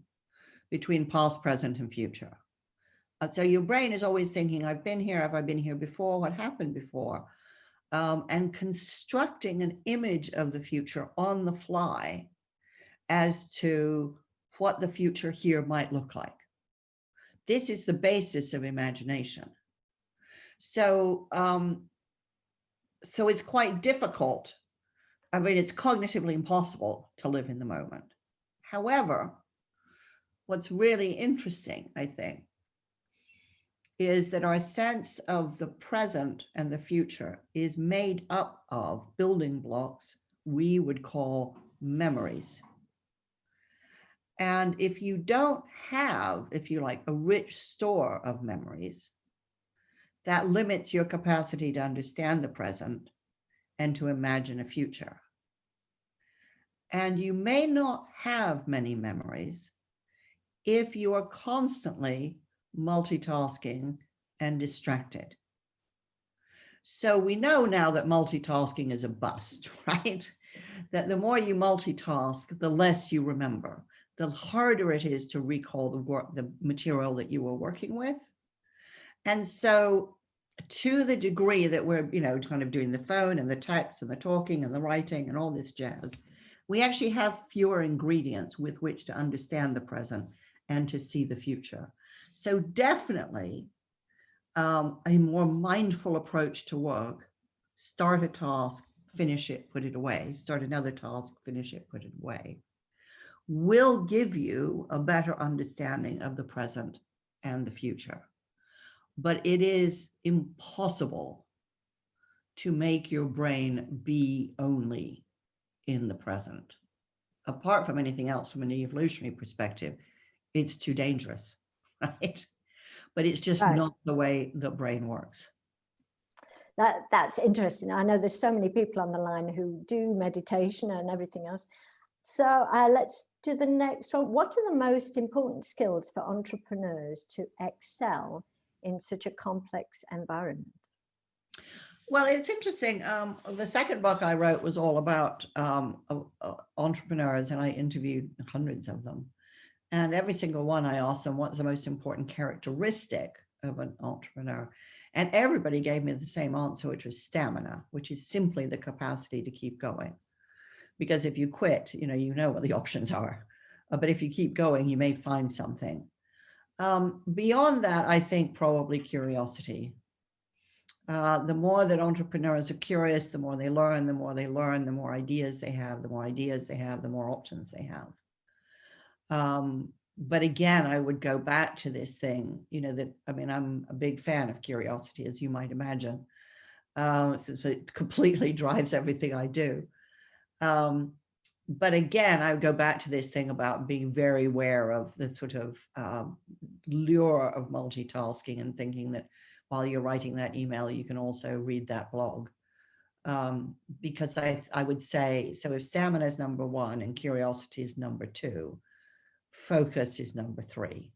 between past, present, and future. So your brain is always thinking, I've been here, have I been here before? What happened before? And constructing an image of the future on the fly as to what the future here might look like. This is the basis of imagination. So, so it's quite difficult. I mean, it's cognitively impossible to live in the moment. However, what's really interesting, I think, is that our sense of the present and the future is made up of building blocks we would call memories. And if you don't have, if you like, a rich store of memories, that limits your capacity to understand the present and to imagine a future. And you may not have many memories if you are constantly multitasking and distracted. So we know now that multitasking is a bust, right? That the more you multitask, the less you remember, the harder it is to recall the material that you were working with. And so to the degree that we're, you know, kind of doing the phone and the text and the talking and the writing and all this jazz, we actually have fewer ingredients with which to understand the present and to see the future. So definitely a more mindful approach to work, start a task, finish it, put it away, start another task, finish it, put it away, will give you a better understanding of the present and the future. But it is impossible to make your brain be only in the present. Apart from anything else, from an evolutionary perspective, it's too dangerous, right? But it's just not the way the brain works. That's interesting. I know there's so many people on the line who do meditation and everything else. So let's do the next one. What are the most important skills for entrepreneurs to excel in such a complex environment? Well, it's interesting. The second book I wrote was all about entrepreneurs, and I interviewed hundreds of them. And every single one, I asked them, what's the most important characteristic of an entrepreneur? And everybody gave me the same answer, which was stamina, which is simply the capacity to keep going. Because if you quit, you know what the options are. But if you keep going, you may find something. Beyond that, I think probably curiosity. The more that entrepreneurs are curious, the more they learn, the more they learn, the more ideas they have, the more ideas they have, the more options they have. But again, I would go back to this thing, I'm a big fan of curiosity, as you might imagine. So it completely drives everything I do. But again, I would go back to this thing about being very aware of the sort of lure of multitasking and thinking that while you're writing that email, you can also read that blog. Because I would say, so if stamina is number 1 and curiosity is number 2, focus is number 3.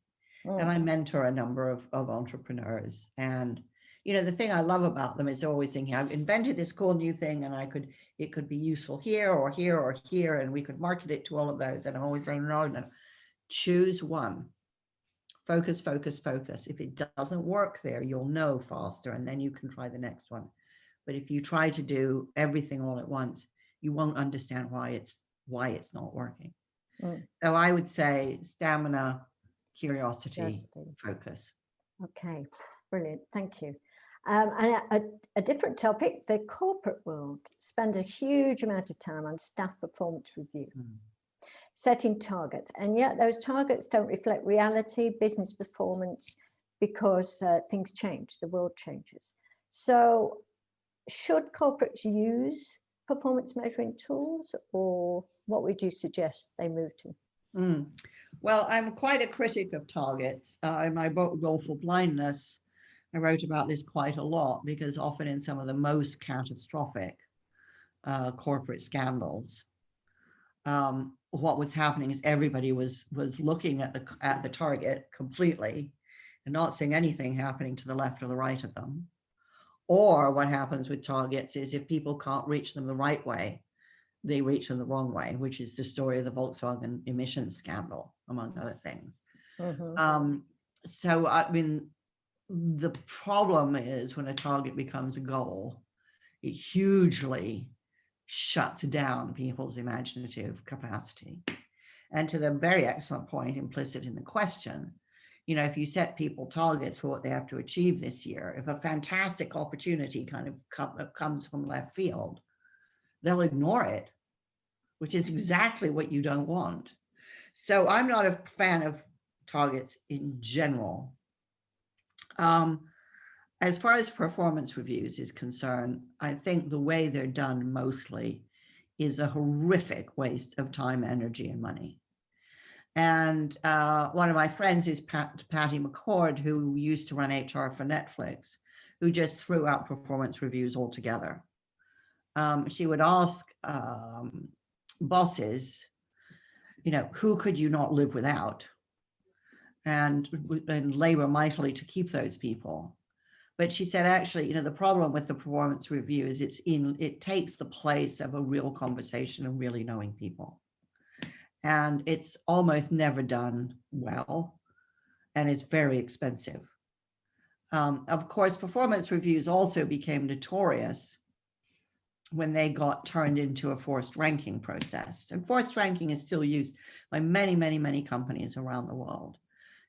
And I mentor a number of entrepreneurs. And, the thing I love about them is always thinking, I've invented this cool new thing and it could be useful here or here or here, and we could market it to all of those. And I'm always saying, no, choose one. Focus, focus, focus. If it doesn't work there, you'll know faster, and then you can try the next one. But if you try to do everything all at once, you won't understand why it's not working. So I would say stamina, curiosity, focus. Okay, brilliant. Thank you. And a different topic, the corporate world spends a huge amount of time on staff performance review, setting targets, and yet those targets don't reflect reality, business performance, because things change, the world changes. So should corporates use performance measuring tools, or what would you suggest they move to? Well, I'm quite a critic of targets. In my book, Wilful Blindness, I wrote about this quite a lot, because often in some of the most catastrophic corporate scandals, what was happening is everybody was looking at the target completely and not seeing anything happening to the left or the right of them. Or what happens with targets is if people can't reach them the right way, they reach them the wrong way, which is the story of the Volkswagen emissions scandal, among other things. So, I mean, the problem is when a target becomes a goal, it hugely shuts down people's imaginative capacity. And to the very excellent point implicit in the question, if you set people targets for what they have to achieve this year, if a fantastic opportunity kind of comes from left field, they'll ignore it, which is exactly what you don't want. So I'm not a fan of targets in general. As far as performance reviews is concerned, I think the way they're done mostly is a horrific waste of time, energy, and money. And one of my friends is Patty McCord, who used to run HR for Netflix, who just threw out performance reviews altogether. She would ask bosses, who could you not live without? And labor mightily to keep those people. But she said, actually, the problem with the performance review is it takes the place of a real conversation and really knowing people. And it's almost never done well, and it's very expensive. Of course, performance reviews also became notorious when they got turned into a forced ranking process. And forced ranking is still used by many, many, many companies around the world.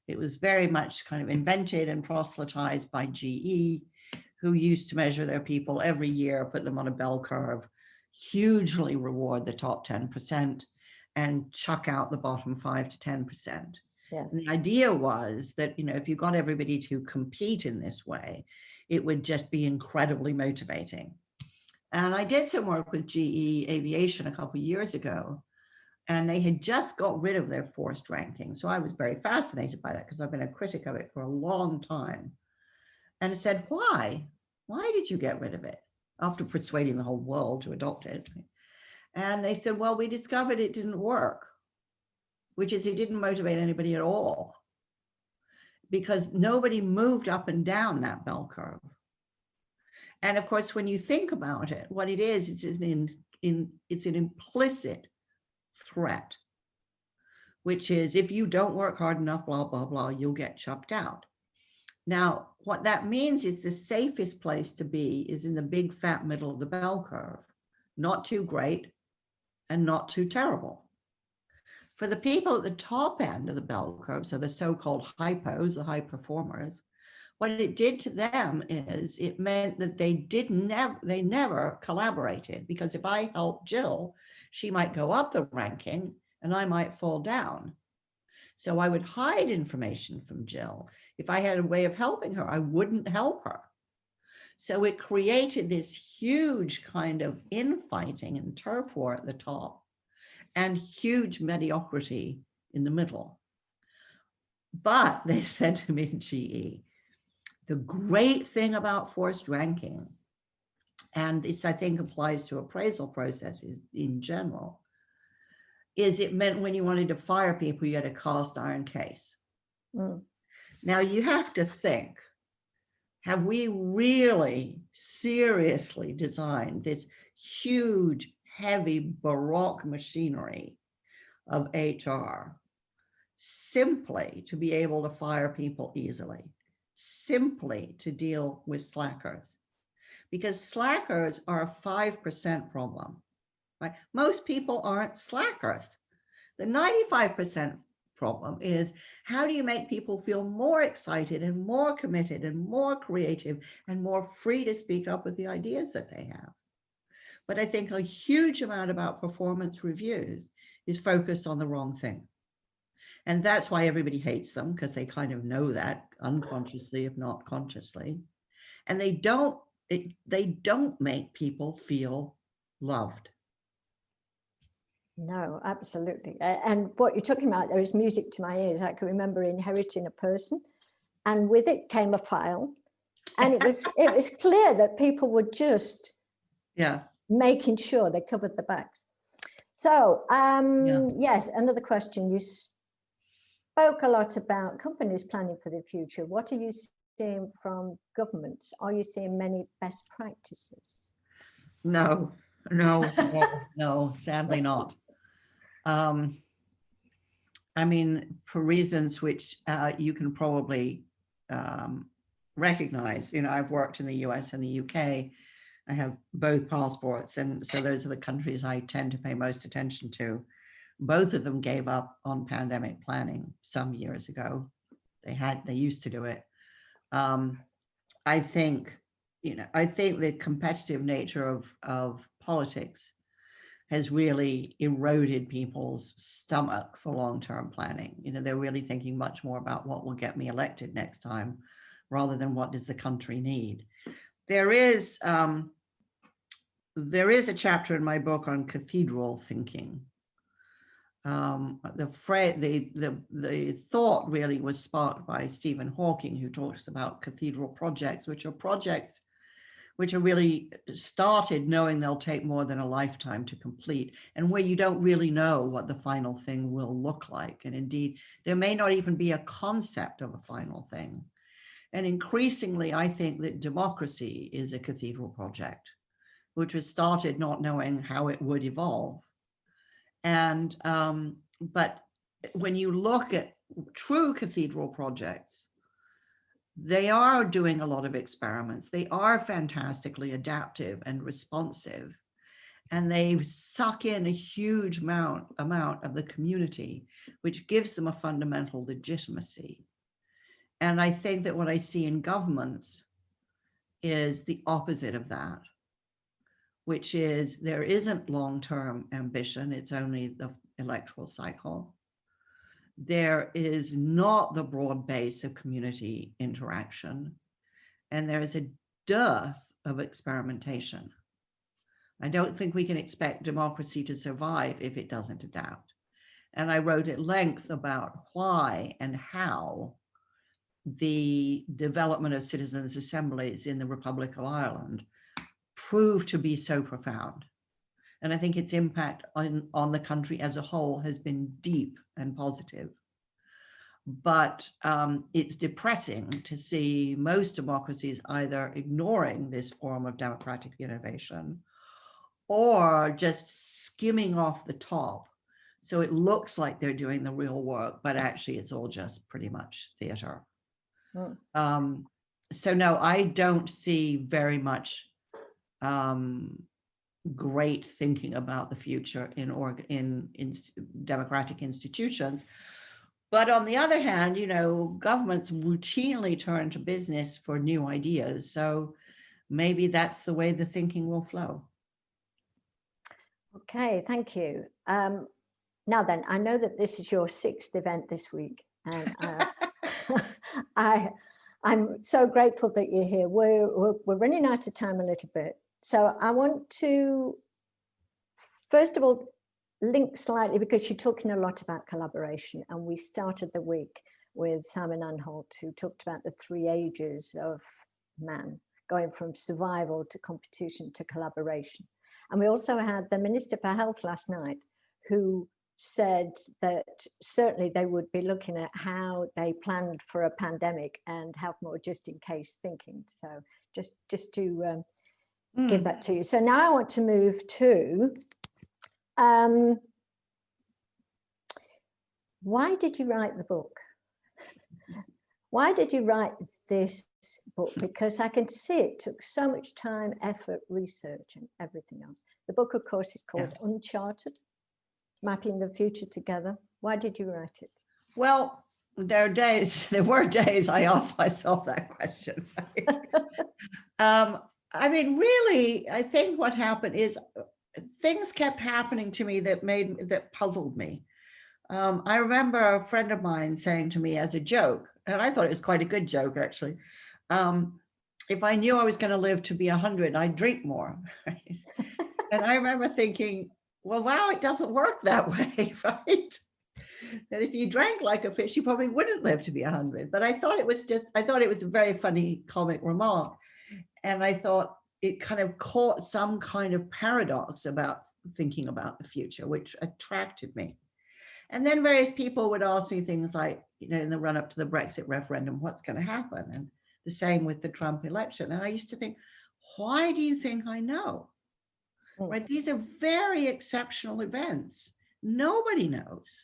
It was very much kind of invented and proselytized by GE, who used to measure their people every year, put them on a bell curve, hugely reward the top 10%, and chuck out the bottom 5 to 10%. Yeah. And the idea was that, if you got everybody to compete in this way, it would just be incredibly motivating. And I did some work with GE Aviation a couple of years ago, and they had just got rid of their forced ranking. So I was very fascinated by that, because I've been a critic of it for a long time. And I said, why? Why did you get rid of it? After persuading the whole world to adopt it. And they said, well, we discovered it didn't work, which is it didn't motivate anybody at all, because nobody moved up and down that bell curve. And of course, when you think about it, what it is, it's an implicit threat, which is if you don't work hard enough, blah, blah, blah, you'll get chucked out. Now, what that means is the safest place to be is in the big fat middle of the bell curve, not too great and not too terrible. For the people at the top end of the bell curve, so the so-called hypos, the high performers, what it did to them is it meant that they never collaborated, because if I helped Jill, she might go up the ranking and I might fall down. So I would hide information from Jill. If I had a way of helping her, I wouldn't help her. So it created this huge kind of infighting and turf war at the top and huge mediocrity in the middle. But they said to me at GE, the great thing about forced ranking, and this I think applies to appraisal processes in general, is it meant when you wanted to fire people, you had a cast iron case. Mm. Now you have to think, have we really seriously designed this huge, heavy Baroque machinery of HR simply to be able to fire people easily, simply to deal with slackers? Because slackers are a 5% problem, right? Most people aren't slackers. The 95% problem is, how do you make people feel more excited and more committed and more creative and more free to speak up with the ideas that they have? But I think a huge amount about performance reviews is focused on the wrong thing. And that's why everybody hates them, because they kind of know that unconsciously, if not consciously. And they don't make people feel loved. No, absolutely. And what you're talking about there is music to my ears. I can remember inheriting a person, and with it came a file, and it was clear that people were just making sure they covered the backs. So yes, another question. You spoke a lot about companies planning for the future. What are you seeing from governments? Are you seeing many best practices? No, sadly not. I mean, for reasons which you can probably recognize, I've worked in the US and the UK. I have both passports, and so those are the countries I tend to pay most attention to. Both of them gave up on pandemic planning some years ago. They used to do it. I think the competitive nature of politics has really eroded people's stomach for long-term planning. They're really thinking much more about what will get me elected next time, rather than what does the country need. There is a chapter in my book on cathedral thinking. The thought really was sparked by Stephen Hawking, who talks about cathedral projects, which are really started knowing they'll take more than a lifetime to complete, and where you don't really know what the final thing will look like. And indeed, there may not even be a concept of a final thing. And increasingly, I think that democracy is a cathedral project, which was started not knowing how it would evolve. And but when you look at true cathedral projects, they are doing a lot of experiments. They are fantastically adaptive and responsive, and they suck in a huge amount of the community, which gives them a fundamental legitimacy. And I think that what I see in governments is the opposite of that, which is there isn't long-term ambition. It's only the electoral cycle. There is not the broad base of community interaction, and there is a dearth of experimentation. I don't think we can expect democracy to survive if it doesn't adapt. And I wrote at length about why and how the development of citizens' assemblies in the Republic of Ireland proved to be so profound. And I think its impact on the country as a whole has been deep and positive. But it's depressing to see most democracies either ignoring this form of democratic innovation or just skimming off the top. So it looks like they're doing the real work, but actually it's all just pretty much theater. So no, I don't see very much great thinking about the future in democratic institutions. But on the other hand, you know, governments routinely turn to business for new ideas. So maybe that's the way the thinking will flow. Okay, thank you. Now then, I know that this is your 6th event this week, and I'm so grateful that you're here. We're running out of time a little bit. So I want to, first of all, link slightly, because you're talking a lot about collaboration, and we started the week with Simon Anholt, who talked about the 3 ages of man, going from survival to competition to collaboration. And we also had the Minister for Health last night, who said that certainly they would be looking at how they planned for a pandemic and have more just in case thinking. So just to give that to you. So now I want to move to, why did you write the book? Why did you write this book? Because I can see it took so much time, effort, research, and everything else. The book, of course, is called Uncharted, Mapping the Future Together. Why did you write it? Well, there were days I asked myself that question. I mean, really, I think what happened is things kept happening to me that puzzled me. I remember a friend of mine saying to me as a joke, and I thought it was quite a good joke, actually, if I knew I was going to live to be 100, I'd drink more. Right? And I remember thinking, well, wow, it doesn't work that way, right? That if you drank like a fish, you probably wouldn't live to be 100. But I thought it was a very funny comic remark. And I thought it kind of caught some kind of paradox about thinking about the future, which attracted me. And then various people would ask me things like, you know, in the run up to the Brexit referendum, what's going to happen? And the same with the Trump election. And I used to think, why do you think I know? Right? These are very exceptional events. Nobody knows.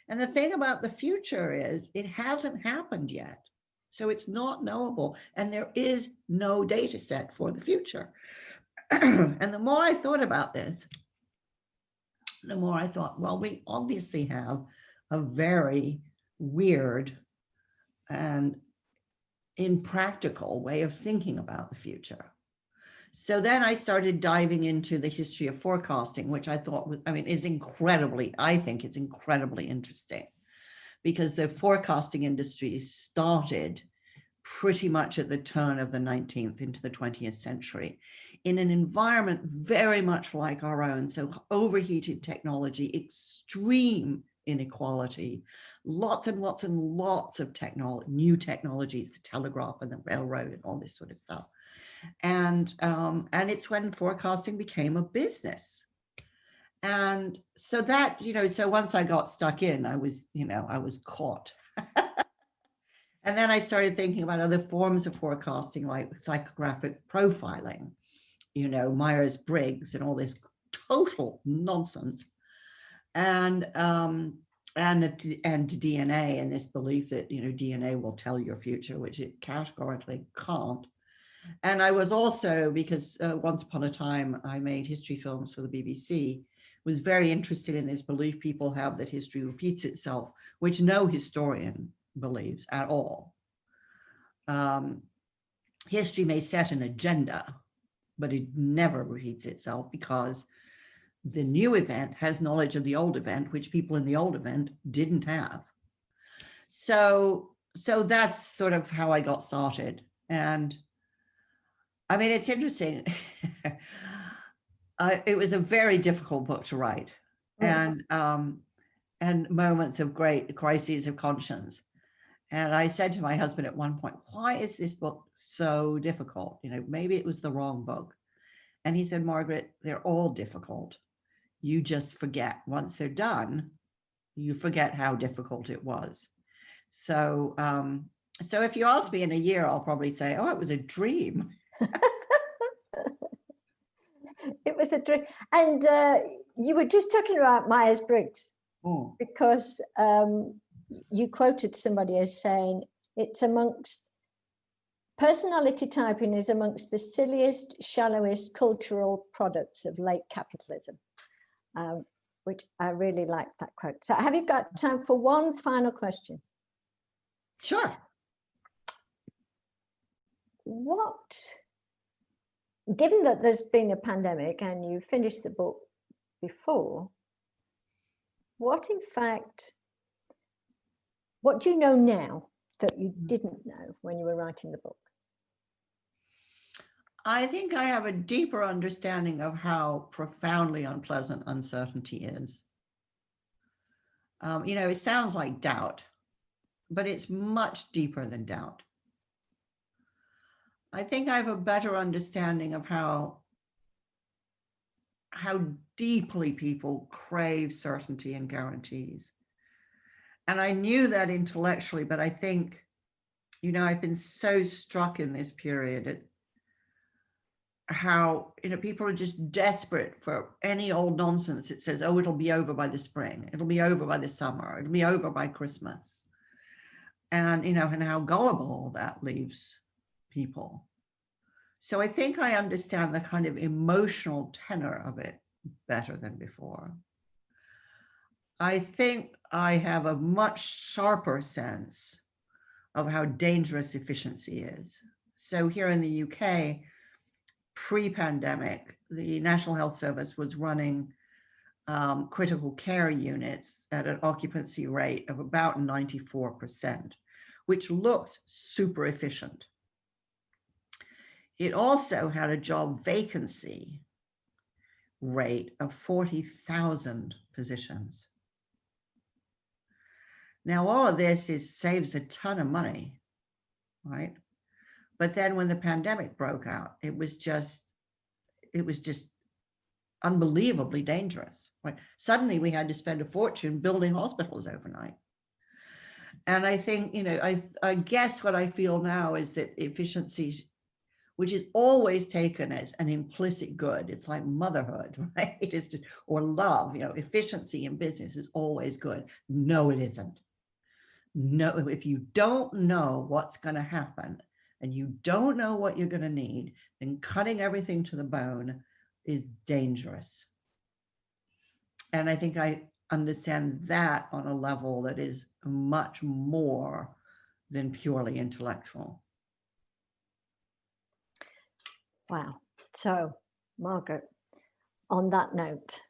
And the thing about the future is it hasn't happened yet. So it's not knowable. And there is no data set for the future. And the more I thought about this, the more I thought, well, we obviously have a very weird and impractical way of thinking about the future. So then I started diving into the history of forecasting, which I thought was, I think it's incredibly interesting, because the forecasting industry started pretty much at the turn of the 19th into the 20th century in an environment very much like our own. So overheated technology, extreme inequality, lots and lots and lots of new technologies, the telegraph and the railroad and all this sort of stuff. And it's when forecasting became a business. And so that, you know, so once I got stuck in, I was caught. And then I started thinking about other forms of forecasting, like psychographic profiling, you know, Myers-Briggs and all this total nonsense. And DNA, and this belief that, you know, DNA will tell your future, which it categorically can't. And I was also, because once upon a time I made history films for the BBC, was very interested in this belief people have that history repeats itself, which no historian believes at all. History may set an agenda, but it never repeats itself, because the new event has knowledge of the old event, which people in the old event didn't have. So that's sort of how I got started. And I mean, it's interesting. It was a very difficult book to write, and moments of great crises of conscience. And I said to my husband at one point, why is this book so difficult? You know, maybe it was the wrong book. And he said, Margaret, they're all difficult. You just forget. Once they're done, you forget how difficult it was. So, so if you ask me in a year, I'll probably say, oh, it was a dream. It was a dream. And you were just talking about Myers-Briggs, because you quoted somebody as saying it's amongst Personality typing is amongst the silliest, shallowest cultural products of late capitalism, which I really like that quote. So have you got time for one final question? Sure. Given that there's been a pandemic and you finished the book before, what do you know now that you didn't know when you were writing the book? I think I have a deeper understanding of how profoundly unpleasant uncertainty is. It sounds like doubt, but it's much deeper than doubt. I think I have a better understanding of how deeply people crave certainty and guarantees. And I knew that intellectually, but I think, I've been so struck in this period at how, people are just desperate for any old nonsense that says, oh, it'll be over by the spring, it'll be over by the summer, it'll be over by Christmas. And, and how gullible all that leaves people. So I think I understand the kind of emotional tenor of it better than before. I think I have a much sharper sense of how dangerous efficiency is. So here in the UK, pre-pandemic, the National Health Service was running critical care units at an occupancy rate of about 94%, which looks super efficient. It also had a job vacancy rate of 40,000 positions. Now, all of this saves a ton of money, right? But then when the pandemic broke out, it was just unbelievably dangerous, right? Suddenly we had to spend a fortune building hospitals overnight. And I think, I guess what I feel now is that efficiency, which is always taken as an implicit good. It's like motherhood, right? It is just, or love, efficiency in business is always good. No, it isn't. No, if you don't know what's going to happen and you don't know what you're going to need, then cutting everything to the bone is dangerous. And I think I understand that on a level that is much more than purely intellectual. Wow. So, Margaret, on that note,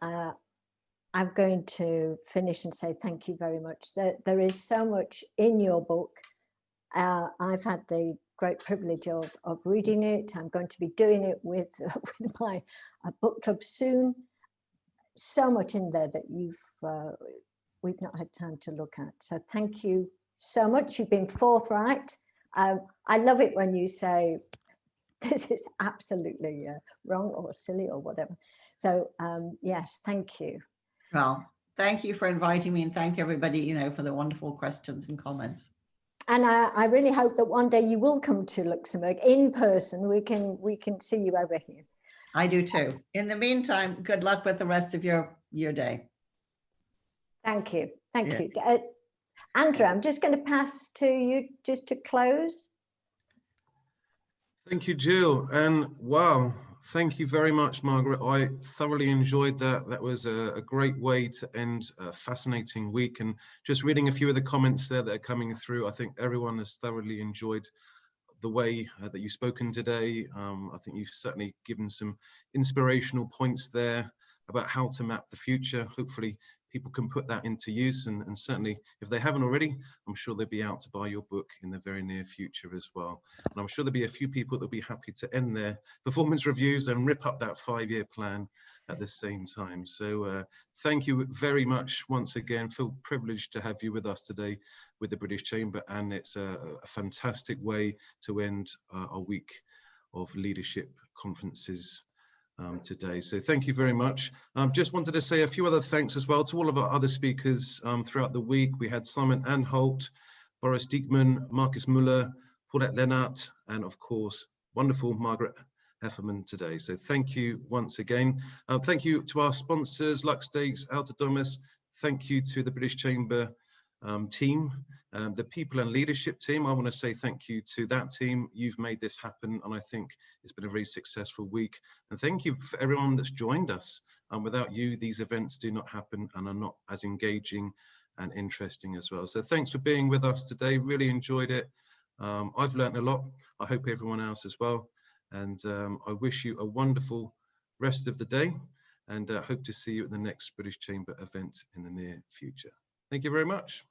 I'm going to finish and say thank you very much. There is so much in your book. I've had the great privilege of reading it. I'm going to be doing it with my book club soon. So much in there that we've not had time to look at. So thank you so much. You've been forthright. I love it when you say, this is absolutely wrong or silly or whatever. So yes, thank you. Well, thank you for inviting me, and thank everybody, for the wonderful questions and comments. And I really hope that one day you will come to Luxembourg in person. We can see you over here. I do too. In the meantime, good luck with the rest of your day. Thank you. Thank you. Andrew, I'm just going to pass to you just to close. Thank you, Jill. And wow, thank you very much, Margaret. I thoroughly enjoyed that. That was a great way to end a fascinating week. And just reading a few of the comments there that are coming through, I think everyone has thoroughly enjoyed the way that you've spoken today. I think you've certainly given some inspirational points there about how to map the future. Hopefully people can put that into use, and certainly if they haven't already, I'm sure they'll be out to buy your book in the very near future as well. And I'm sure there'll be a few people that'll be happy to end their performance reviews and rip up that 5-year plan at the same time. So thank you very much once again. Feel privileged to have you with us today with the British Chamber, and it's a fantastic way to end our week of leadership conferences today. So thank you very much. Just wanted to say a few other thanks as well to all of our other speakers throughout the week. We had Simon Anholt, Boris Diekman, Marcus Müller, Paulette Lennart, and of course, wonderful Margaret Heffernan today. So thank you once again. Thank you to our sponsors, LuxDakes, Alta Domus. Thank you to the British Chamber team, the people and leadership team. I want to say thank you to that team. You've made this happen, and I think it's been a very successful week. And thank you for everyone that's joined us. Without you, these events do not happen and are not as engaging and interesting as well. So thanks for being with us today. Really enjoyed it. I've learned a lot. I hope everyone else as well. And I wish you a wonderful rest of the day, and hope to see you at the next British Chamber event in the near future. Thank you very much.